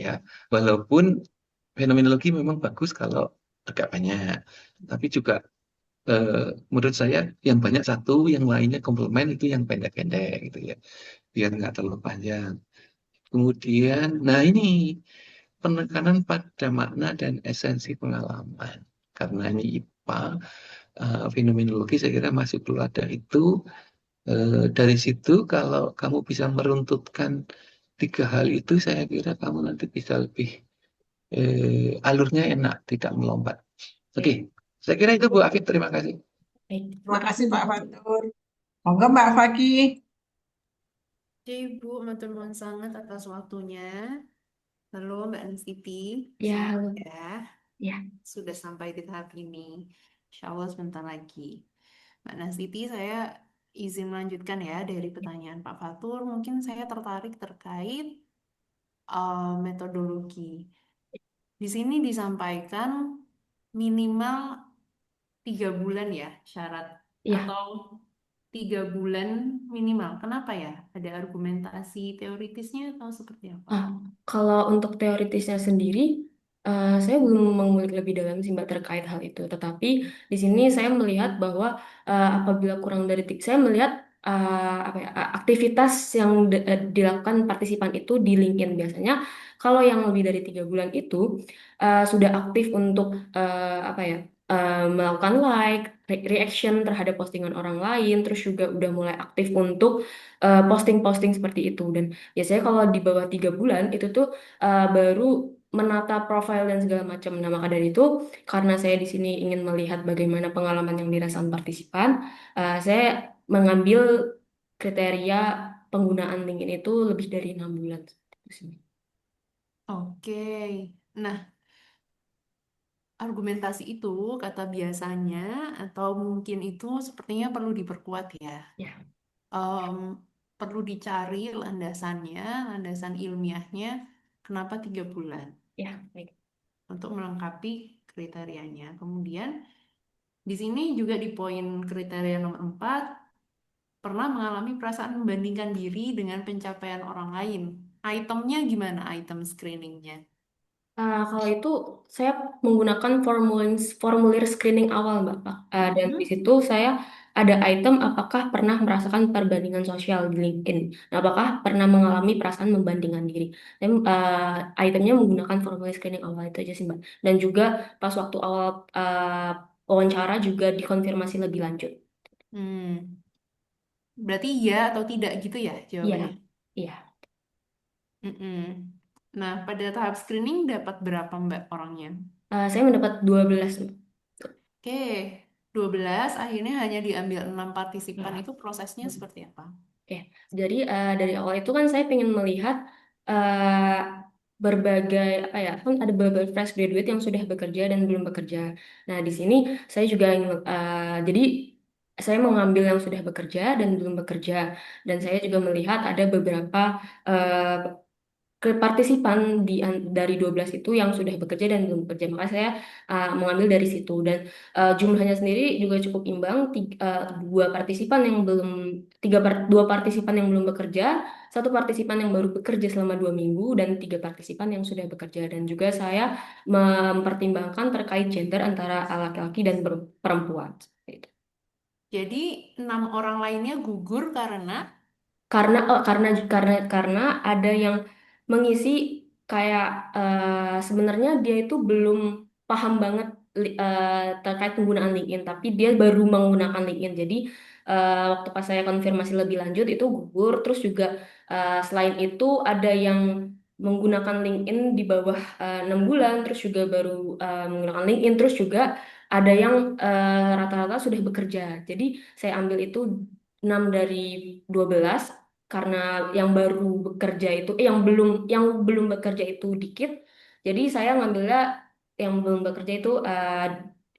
ya. ya, Walaupun fenomenologi memang bagus kalau agak banyak, tapi juga eh, menurut saya yang banyak satu, yang lainnya komplement itu yang pendek-pendek gitu ya, biar nggak terlalu panjang. Kemudian, nah ini penekanan pada makna dan esensi pengalaman. Karena ini IPA, fenomenologi saya kira masuk dulu ada itu. Dari situ kalau kamu bisa meruntutkan 3 hal itu, saya kira kamu nanti bisa lebih alurnya enak, tidak melompat. Oke, baik, saya kira itu Bu Afid. Terima kasih. baik. Terima kasih Pak Fatur. Monggo Mbak Faki. Oke, Ibu, matur nuwun sangat atas waktunya. Halo Mbak Nusiti, Ya, halo. semoga Ya, sudah sampai di tahap ini. Insya Allah sebentar lagi. Mbak Nusiti, saya izin melanjutkan ya dari pertanyaan Pak Fatur. Mungkin saya tertarik terkait metodologi. Di sini disampaikan minimal 3 bulan ya syarat ya. atau 3 bulan minimal. Kenapa ya? Ada argumentasi teoritisnya atau seperti apa? Ah, kalau untuk teoritisnya sendiri, saya belum mengulik lebih dalam sih Mbak terkait hal itu. Tetapi di sini saya melihat bahwa apabila kurang dari saya melihat apa ya, aktivitas yang dilakukan partisipan itu di LinkedIn biasanya. Kalau yang lebih dari 3 bulan itu sudah aktif untuk apa ya, melakukan like, reaction terhadap postingan orang lain, terus juga udah mulai aktif untuk posting-posting seperti itu. Dan biasanya kalau di bawah 3 bulan itu tuh baru menata profil dan segala macam. Nah, maka dari itu, karena saya di sini ingin melihat bagaimana pengalaman yang dirasakan partisipan, saya mengambil kriteria penggunaan LinkedIn itu lebih dari 6 bulan. Itu sih. Oke. Nah, argumentasi itu kata biasanya atau mungkin itu sepertinya perlu diperkuat ya. Ya, Em, perlu dicari landasannya, landasan ilmiahnya, kenapa 3 bulan ya, baik. untuk melengkapi kriterianya. Kemudian di sini juga di poin kriteria nomor 4 pernah mengalami perasaan membandingkan diri dengan pencapaian orang lain. Itemnya gimana item screeningnya? Kalau itu saya menggunakan formulir screening awal, Mbak. Pak. Dan di Mm-mm. situ saya ada item apakah pernah merasakan perbandingan sosial di LinkedIn. Nah, apakah pernah mengalami perasaan membandingkan diri. Dan itemnya menggunakan formulir screening awal itu aja sih, Mbak. Dan juga pas waktu awal wawancara juga dikonfirmasi lebih lanjut. Hmm. Berarti iya atau tidak gitu ya jawabannya? Iya, iya. Mm-mm. Nah, pada tahap screening dapat berapa Mbak orangnya? Saya mendapat 12, Mbak. Oke, 12 akhirnya hanya diambil 6 partisipan Nah, itu prosesnya seperti apa? oke, jadi dari awal itu kan saya pengen melihat eh, berbagai apa ya, kan ada berbagai fresh graduate yang sudah bekerja dan belum bekerja. Nah, di sini saya juga ingin, jadi saya mengambil yang sudah bekerja dan belum bekerja, dan saya juga melihat ada beberapa eh, partisipan dari 12 itu yang sudah bekerja dan belum bekerja. Maka saya mengambil dari situ dan jumlahnya sendiri juga cukup imbang. Dua partisipan yang belum dua partisipan yang belum bekerja, satu partisipan yang baru bekerja selama 2 minggu dan 3 partisipan yang sudah bekerja. Dan juga saya mempertimbangkan terkait gender antara laki-laki dan perempuan. Seperti itu. Jadi 6 orang lainnya gugur karena Karena ada yang mengisi kayak sebenarnya dia itu belum paham banget terkait penggunaan LinkedIn, tapi dia baru menggunakan LinkedIn. Jadi waktu pas saya konfirmasi lebih lanjut itu gugur. Terus juga selain itu ada yang menggunakan LinkedIn di bawah 6 bulan, terus juga baru menggunakan LinkedIn, terus juga ada yang rata-rata sudah bekerja. Jadi saya ambil itu 6 dari 12 karena yang baru bekerja itu yang belum bekerja itu dikit. Jadi saya ngambilnya yang belum bekerja itu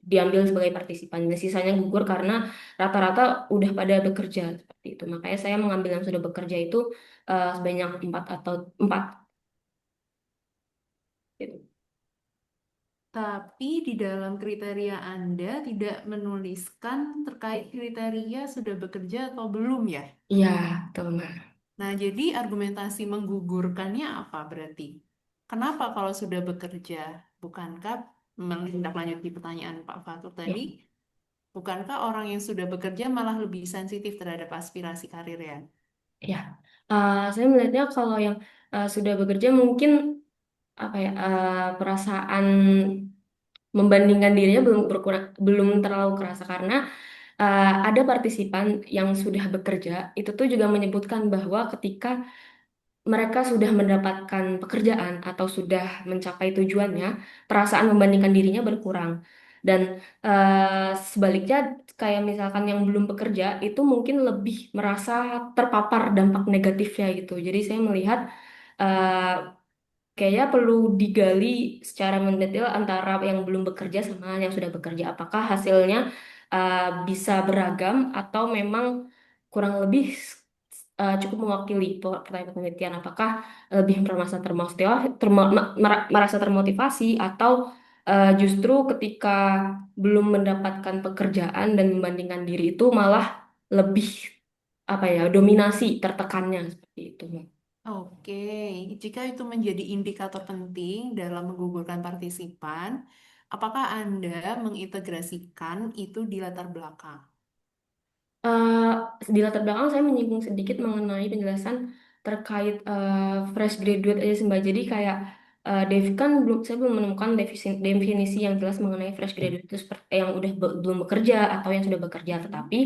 diambil sebagai partisipan. Dan sisanya gugur karena rata-rata udah pada bekerja seperti itu. Makanya saya mengambil yang sudah bekerja itu sebanyak empat atau empat. Gitu. Tapi di dalam kriteria Anda tidak menuliskan terkait kriteria sudah bekerja atau belum ya? Iya, betul Mbak. Nah, jadi argumentasi menggugurkannya apa berarti? Kenapa kalau sudah bekerja? Bukankah menindaklanjuti pertanyaan Pak Fatur Ya, tadi, bukankah orang yang sudah bekerja malah lebih sensitif terhadap aspirasi karir ya? ya. Saya melihatnya kalau yang sudah bekerja mungkin apa ya perasaan membandingkan dirinya belum berkurang, belum terlalu kerasa karena ada partisipan yang sudah bekerja itu tuh juga menyebutkan bahwa ketika mereka sudah mendapatkan pekerjaan atau sudah mencapai tujuannya, perasaan membandingkan dirinya berkurang. Dan sebaliknya, kayak misalkan yang belum bekerja, itu mungkin lebih merasa terpapar dampak negatifnya gitu. Jadi saya melihat eh, kayaknya perlu digali secara mendetail antara yang belum bekerja sama yang sudah bekerja. Apakah hasilnya bisa beragam atau memang kurang lebih cukup mewakili pertanyaan penelitian? Apakah lebih merasa merasa termotivasi atau justru ketika belum mendapatkan pekerjaan dan membandingkan diri itu malah lebih apa ya dominasi tertekannya seperti itu. Oke, jika itu menjadi indikator penting dalam menggugurkan partisipan, apakah Anda mengintegrasikan itu di latar belakang? Eh, di latar belakang saya menyinggung sedikit mengenai penjelasan terkait fresh graduate aja sih Mbak. Jadi kayak kan saya belum menemukan definisi yang jelas mengenai fresh graduate itu seperti yang udah belum bekerja atau yang sudah bekerja. Tetapi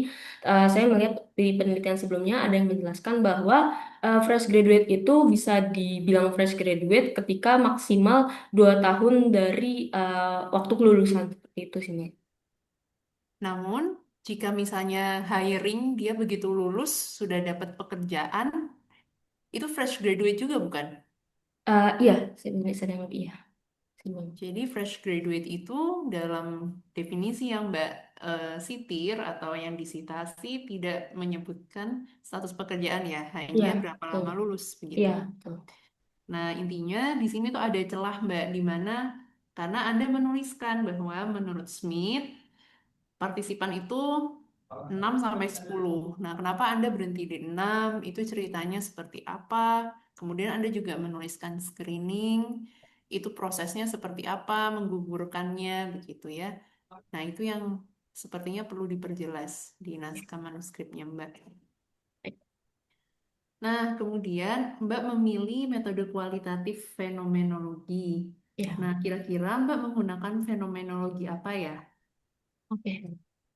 saya melihat di penelitian sebelumnya ada yang menjelaskan bahwa fresh graduate itu bisa dibilang fresh graduate ketika maksimal 2 tahun dari waktu kelulusan seperti itu sih Mbak. Namun, jika misalnya hiring dia begitu lulus sudah dapat pekerjaan, itu fresh graduate juga bukan? Iya, saya sedang iya. Sebelum. Jadi fresh graduate itu dalam definisi yang Mbak sitir atau yang disitasi tidak menyebutkan status pekerjaan ya, hanya Iya, berapa betul. lama lulus begitu. Iya, betul. Nah, intinya di sini tuh ada celah Mbak di mana karena Anda menuliskan bahwa menurut Smith partisipan itu 6 sampai 10. Nah, kenapa Anda berhenti di 6? Itu ceritanya seperti apa? Kemudian Anda juga menuliskan screening, itu prosesnya seperti apa, menggugurkannya, begitu ya. Nah, itu yang sepertinya perlu diperjelas di naskah manuskripnya, Mbak. Nah, kemudian Mbak memilih metode kualitatif fenomenologi. Iya, Nah, kira-kira Mbak menggunakan fenomenologi apa ya? oke.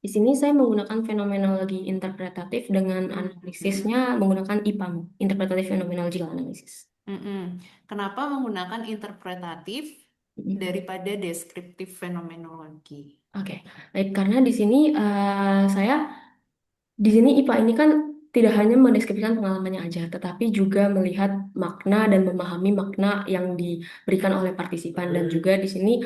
Di sini saya menggunakan fenomenologi interpretatif dengan analisisnya menggunakan IPAM, Interpretative Phenomenological Analysis. Mm-mm. Kenapa menggunakan interpretatif Mm. daripada deskriptif fenomenologi? Oke, baik karena di sini saya di sini IPA ini kan tidak hanya mendeskripsikan pengalamannya aja, tetapi juga melihat makna dan memahami makna yang diberikan oleh partisipan dan juga di sini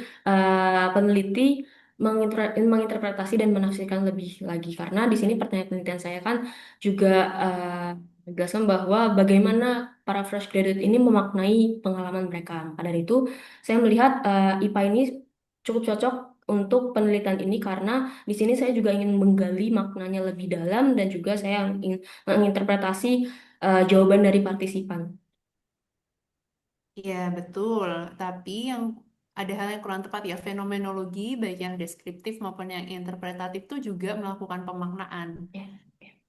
peneliti menginterpretasi dan menafsirkan lebih lagi karena di sini pertanyaan penelitian saya kan juga menjelaskan bahwa bagaimana para fresh graduate ini memaknai pengalaman mereka. Maka dari itu saya melihat IPA ini cukup cocok untuk penelitian ini karena di sini saya juga ingin menggali maknanya lebih dalam dan juga saya ingin menginterpretasi jawaban dari partisipan. Ya, betul. Tapi yang ada hal yang kurang tepat ya, fenomenologi baik yang deskriptif maupun yang interpretatif itu juga melakukan pemaknaan. Ya,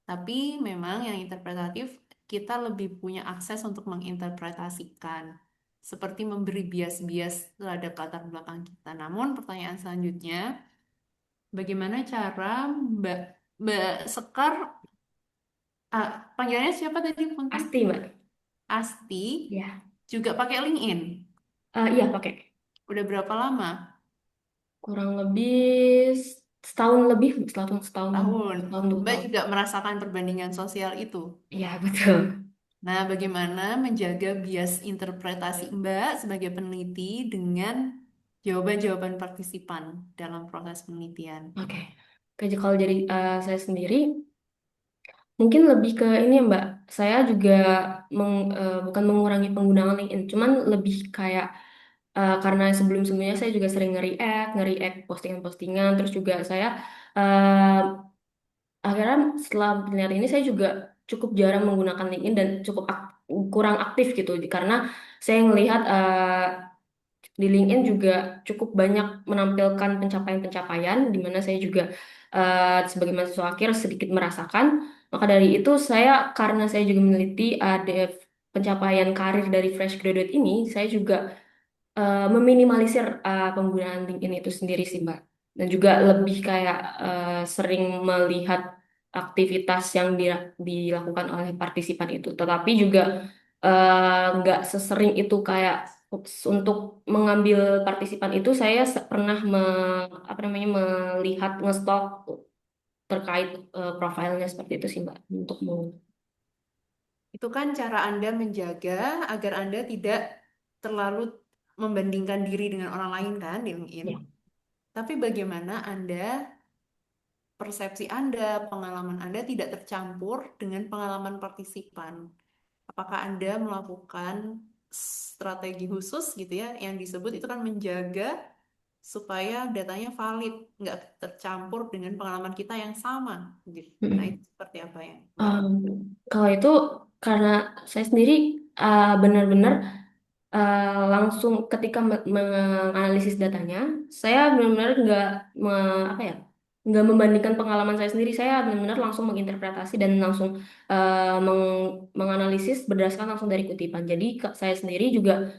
Tapi memang yang interpretatif kita lebih punya akses untuk menginterpretasikan, seperti memberi bias-bias terhadap latar belakang kita. Namun pertanyaan selanjutnya, bagaimana cara Mbak Mbak Sekar, panggilannya siapa tadi, Punten? pasti Mbak. Asti, Ya, juga pakai LinkedIn. iya pakai. Udah berapa lama? Kurang lebih setahun lebih, setahun lebih, Tahun. setahun dua Mbak tahun. juga merasakan perbandingan sosial itu. Iya betul. Nah, bagaimana menjaga bias interpretasi Mbak sebagai peneliti dengan jawaban-jawaban partisipan dalam proses penelitian. Oke. Oke, kalau dari saya sendiri, mungkin lebih ke ini ya, Mbak. Saya juga bukan mengurangi penggunaan LinkedIn, cuman lebih kayak karena sebelum-sebelumnya saya juga sering nge-react postingan-postingan, terus juga saya eh, akhirnya setelah melihat ini saya juga cukup jarang menggunakan LinkedIn dan kurang aktif gitu, karena saya melihat di LinkedIn juga cukup banyak menampilkan pencapaian-pencapaian, di mana saya juga sebagai mahasiswa akhir sedikit merasakan. Maka dari itu karena saya juga meneliti ada pencapaian karir dari fresh graduate ini, saya juga meminimalisir penggunaan LinkedIn itu sendiri sih, Mbak. Dan juga lebih kayak sering melihat aktivitas yang dilakukan oleh partisipan itu. Tetapi juga nggak sesering itu kayak untuk mengambil partisipan itu saya pernah apa namanya melihat ngestalk terkait profilnya seperti itu sih, Mbak. Untuk Itu kan cara Anda menjaga agar Anda tidak terlalu membandingkan diri dengan orang lain kan di LinkedIn. ya. Tapi bagaimana persepsi Anda, pengalaman Anda tidak tercampur dengan pengalaman partisipan? Apakah Anda melakukan strategi khusus gitu ya, yang disebut itu kan menjaga supaya datanya valid, nggak tercampur dengan pengalaman kita yang sama gitu. Nah, Mm. itu seperti apa yang Mbak Um, lakukan? Kalau itu karena saya sendiri benar-benar langsung ketika menganalisis datanya, saya benar-benar apa ya, nggak membandingkan pengalaman saya sendiri. Saya benar-benar langsung menginterpretasi dan langsung menganalisis berdasarkan langsung dari kutipan. Jadi saya sendiri juga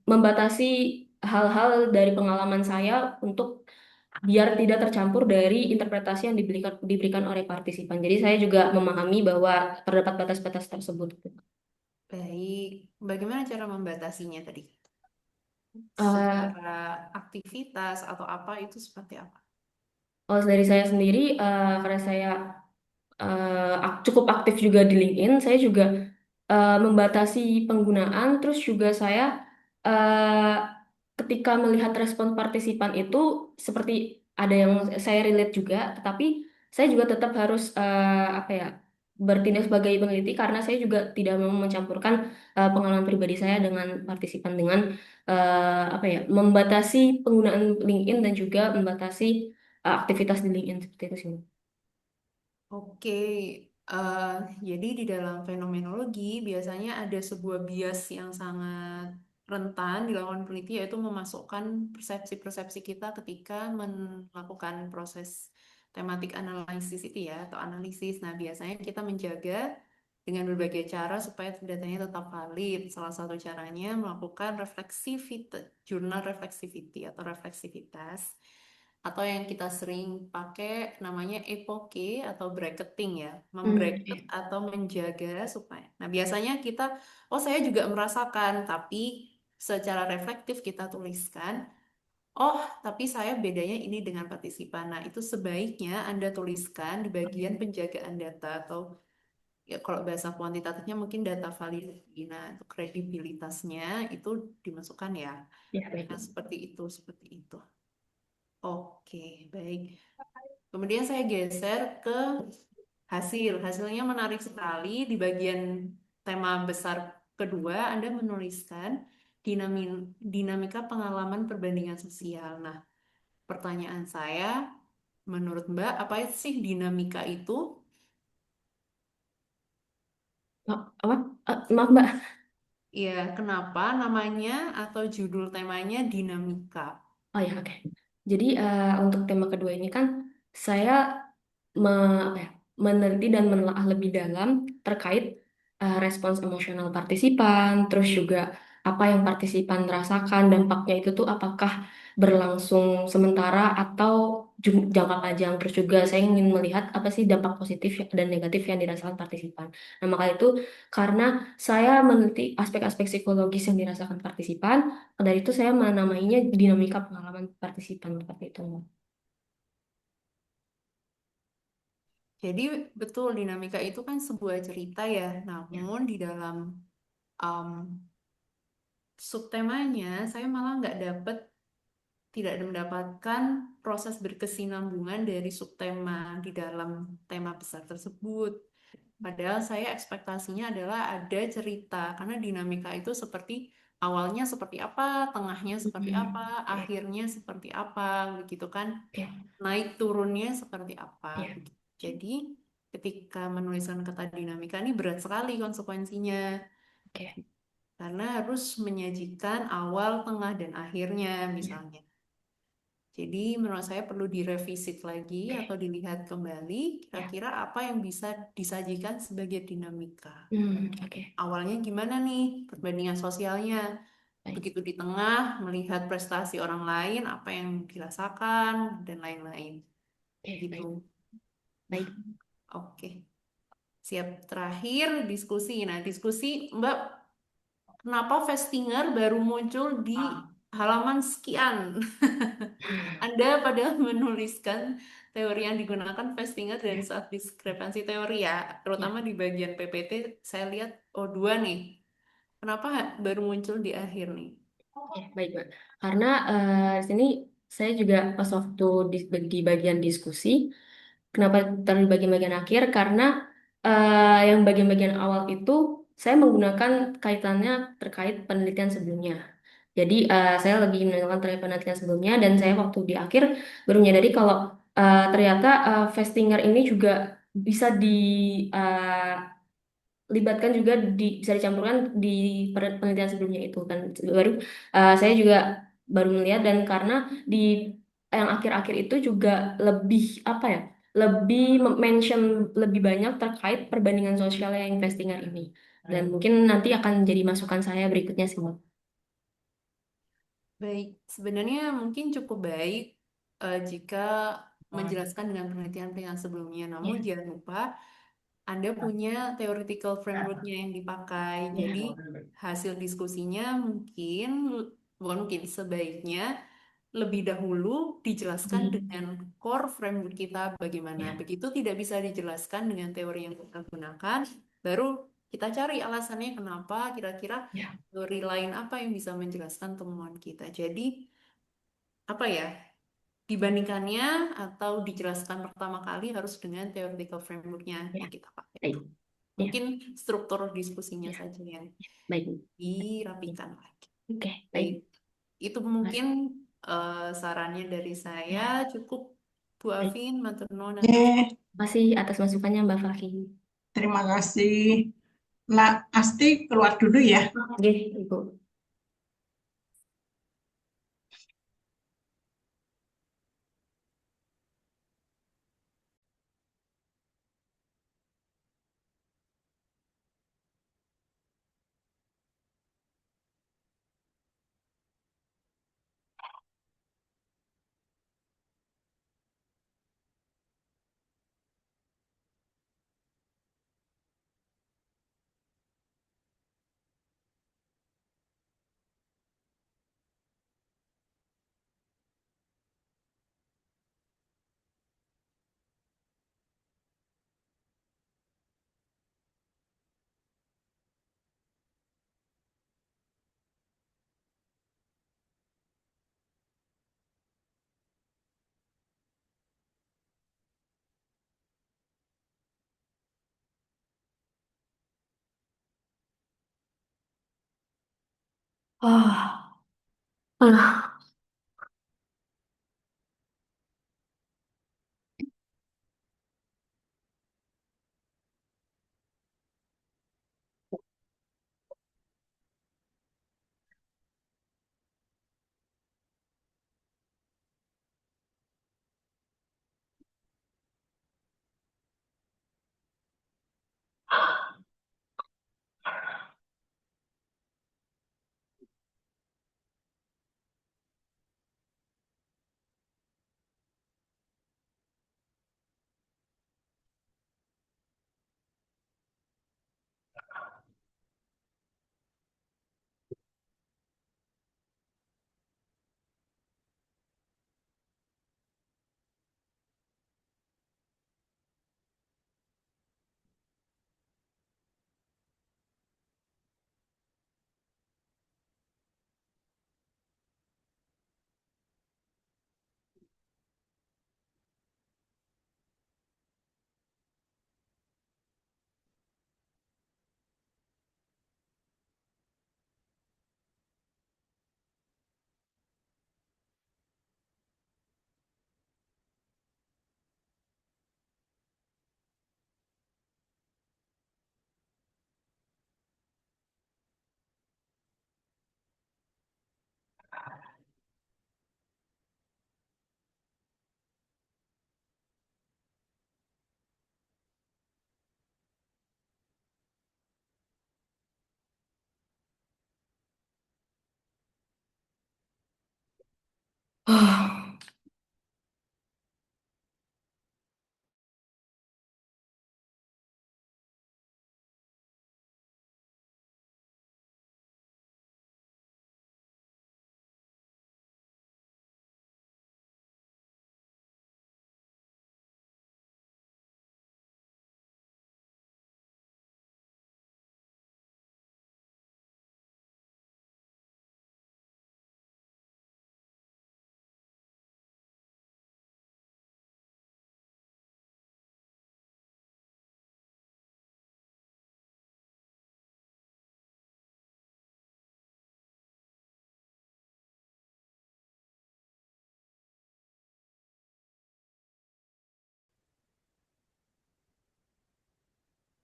membatasi hal-hal dari pengalaman saya untuk biar tidak tercampur dari interpretasi yang diberikan oleh partisipan. Jadi saya juga memahami bahwa terdapat batas-batas tersebut. Baik, bagaimana cara membatasinya tadi? Eh, Secara aktivitas atau apa itu seperti apa? Kalau dari saya sendiri, karena saya cukup aktif juga di LinkedIn, saya juga membatasi penggunaan, terus juga saya eh, ketika melihat respon partisipan itu seperti ada yang saya relate juga, tetapi saya juga tetap harus apa ya, bertindak sebagai peneliti karena saya juga tidak mau mencampurkan pengalaman pribadi saya dengan partisipan dengan apa ya, membatasi penggunaan LinkedIn dan juga membatasi aktivitas di LinkedIn seperti itu sih. Oke, eh, jadi di dalam fenomenologi biasanya ada sebuah bias yang sangat rentan dilakukan peneliti, yaitu memasukkan persepsi-persepsi kita ketika melakukan proses tematik analisis itu ya, atau analisis. Nah, biasanya kita menjaga dengan berbagai cara supaya datanya tetap valid. Salah satu caranya melakukan jurnal reflexivity atau refleksivitas, atau yang kita sering pakai namanya epoke atau bracketing ya, membracket Hmm. atau menjaga supaya. Nah, biasanya kita, oh saya juga merasakan, tapi secara reflektif kita tuliskan, oh tapi saya bedanya ini dengan partisipan. Nah, itu sebaiknya Anda tuliskan di bagian penjagaan data atau ya kalau bahasa kuantitatifnya mungkin data validity. Nah, untuk kredibilitasnya itu dimasukkan ya. Ya, baik. Nah, seperti itu, seperti itu. Oke, baik. Kemudian saya geser ke hasil. Hasilnya menarik sekali. Di bagian tema besar kedua, Anda menuliskan dinamika pengalaman perbandingan sosial. Nah, pertanyaan saya, menurut Mbak, apa sih dinamika itu? Apa? Maaf, Mbak. Ya, kenapa namanya atau judul temanya dinamika? Oh ya, oke. Jadi untuk tema kedua ini kan saya apa ya, meneliti dan menelaah lebih dalam terkait respons emosional partisipan, terus juga apa yang partisipan rasakan, dampaknya itu tuh apakah berlangsung sementara atau jangka panjang. Terus juga saya ingin melihat apa sih dampak positif dan negatif yang dirasakan partisipan. Nah, maka itu karena saya meneliti aspek-aspek psikologis yang dirasakan partisipan, dari itu saya menamainya dinamika pengalaman partisipan seperti itu. Jadi betul dinamika itu kan sebuah cerita ya, namun di dalam um, subtemanya saya malah nggak dapet tidak mendapatkan proses berkesinambungan dari subtema di dalam tema besar tersebut. Padahal saya ekspektasinya adalah ada cerita, karena dinamika itu seperti awalnya seperti apa, tengahnya seperti apa, Oke, akhirnya seperti apa, begitu kan? oke, Naik turunnya seperti apa, ya, begitu. Jadi ketika menuliskan kata dinamika ini berat sekali konsekuensinya, oke, karena harus menyajikan awal, tengah, dan akhirnya ya, misalnya. Jadi menurut saya perlu direvisit lagi oke. atau dilihat kembali Ya. kira-kira apa yang bisa disajikan sebagai dinamika. Oke. Awalnya gimana nih perbandingan sosialnya? Baik, Begitu di tengah melihat prestasi orang lain, apa yang dirasakan dan lain-lain. oke, Gitu. baik, Nah, baik. oke. Siap terakhir diskusi. Nah, diskusi Mbak, kenapa Festinger baru muncul di halaman sekian? Anda pada menuliskan teori yang digunakan Festinger dan Ya, saat diskrepansi teori ya, ya, terutama di bagian PPT, saya lihat O2 nih. Kenapa baru muncul di akhir nih? ya, baik, Mbak. Karena di sini saya juga pas waktu di bagian diskusi, kenapa taruh di bagian-bagian akhir? Karena yang bagian-bagian awal itu saya menggunakan kaitannya terkait penelitian sebelumnya. Jadi saya lebih menentukan terkait penelitian sebelumnya dan saya waktu di akhir baru menyadari kalau ternyata Festinger ini juga bisa libatkan juga bisa dicampurkan di penelitian sebelumnya itu kan. Baru saya juga baru melihat dan karena di yang akhir-akhir itu juga lebih apa ya, lebih mention lebih banyak terkait perbandingan sosial yang Festinger ini, dan mungkin nanti akan jadi masukan saya berikutnya sih, Mbak. Baik, sebenarnya mungkin cukup baik jika menjelaskan dengan penelitian-penelitian sebelumnya. Namun Ya, jangan lupa Anda punya theoretical frameworknya yang dipakai. ya, Jadi hasil diskusinya mungkin, bukan mungkin, sebaiknya lebih dahulu dijelaskan di, dengan core framework kita bagaimana. ya, Begitu tidak bisa dijelaskan dengan teori yang kita gunakan, baru kita cari alasannya kenapa, kira-kira ya, teori lain apa yang bisa menjelaskan temuan kita. Jadi, apa ya, dibandingkannya atau dijelaskan pertama kali harus dengan theoretical frameworknya ya, yang kita pakai. baik, ya, Mungkin struktur diskusinya ya, saja yang baik, dirapikan lagi. oke, baik, Baik, itu Mas. mungkin sarannya dari saya. Ya, Cukup Bu baik. Afin, matur nuwun atas. Oke, Masih atas masukannya Mbak Fahri. terima kasih. Lah, Asti keluar dulu ya. Oke, Ibu. Ah, ah. Oh,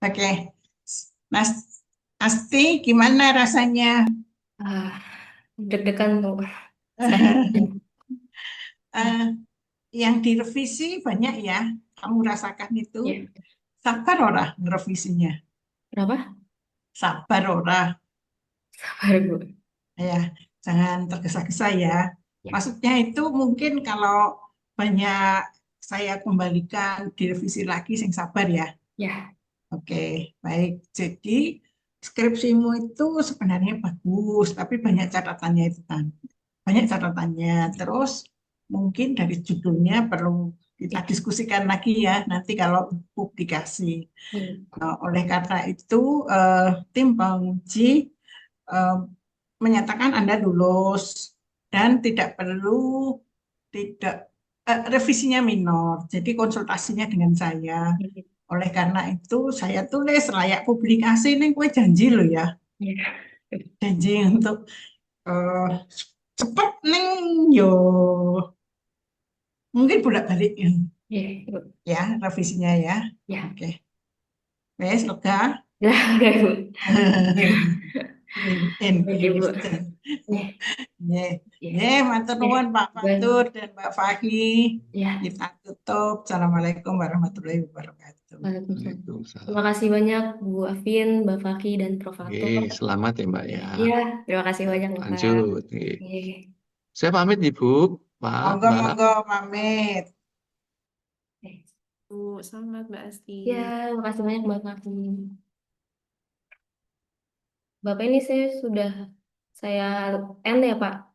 Oke, Mas Asti, gimana rasanya? ah, deg-degan tuh. Saya, Eh, yang direvisi banyak ya, kamu rasakan itu. ya, Sabar ora ngerevisinya, kenapa? sabar ora. Sabar, Bu. Ya, jangan tergesa-gesa ya. Ya, Maksudnya itu mungkin kalau banyak saya kembalikan direvisi lagi, sing sabar ya. ya, Oke, baik. Jadi skripsimu itu sebenarnya bagus, tapi banyak catatannya itu kan. Banyak catatannya. Terus mungkin dari judulnya perlu kita ya. diskusikan lagi ya, nanti kalau publikasi. Hmm. Oleh karena itu, tim penguji eh, menyatakan Anda lulus dan tidak perlu tidak revisinya minor. Jadi konsultasinya dengan saya. Oleh karena itu saya tulis layak publikasi nih, kue janji lo ya, Ya, janji untuk eh, cepet nih yo, mungkin bolak-balik ya, Ibu. ya revisinya ya. Ya, Oke, wes lega. ya, udah, Ibu. Oke, Bu. Indonesia. Nih, Nih, ya, nih, matur ya, nuwun Pak baik. Fatur dan Mbak Fahri. Ya, Kita tutup. Assalamualaikum warahmatullahi wabarakatuh. Waalaikumsalam. Terima Waalaikumsalam. kasih banyak Bu Afin, Mbak Faki, dan Prof. Fatur. Oke, selamat ya Mbak ya. Iya, terima kasih Ya, banyak Bapak. lanjut. Oke. Oke. Saya pamit Ibu, Pak, Monggo, Mbak. monggo, pamit. Bu, selamat Mbak Asti. Ya, terima kasih banyak Mbak Faki. Bapak ini saya sudah saya end ya Pak.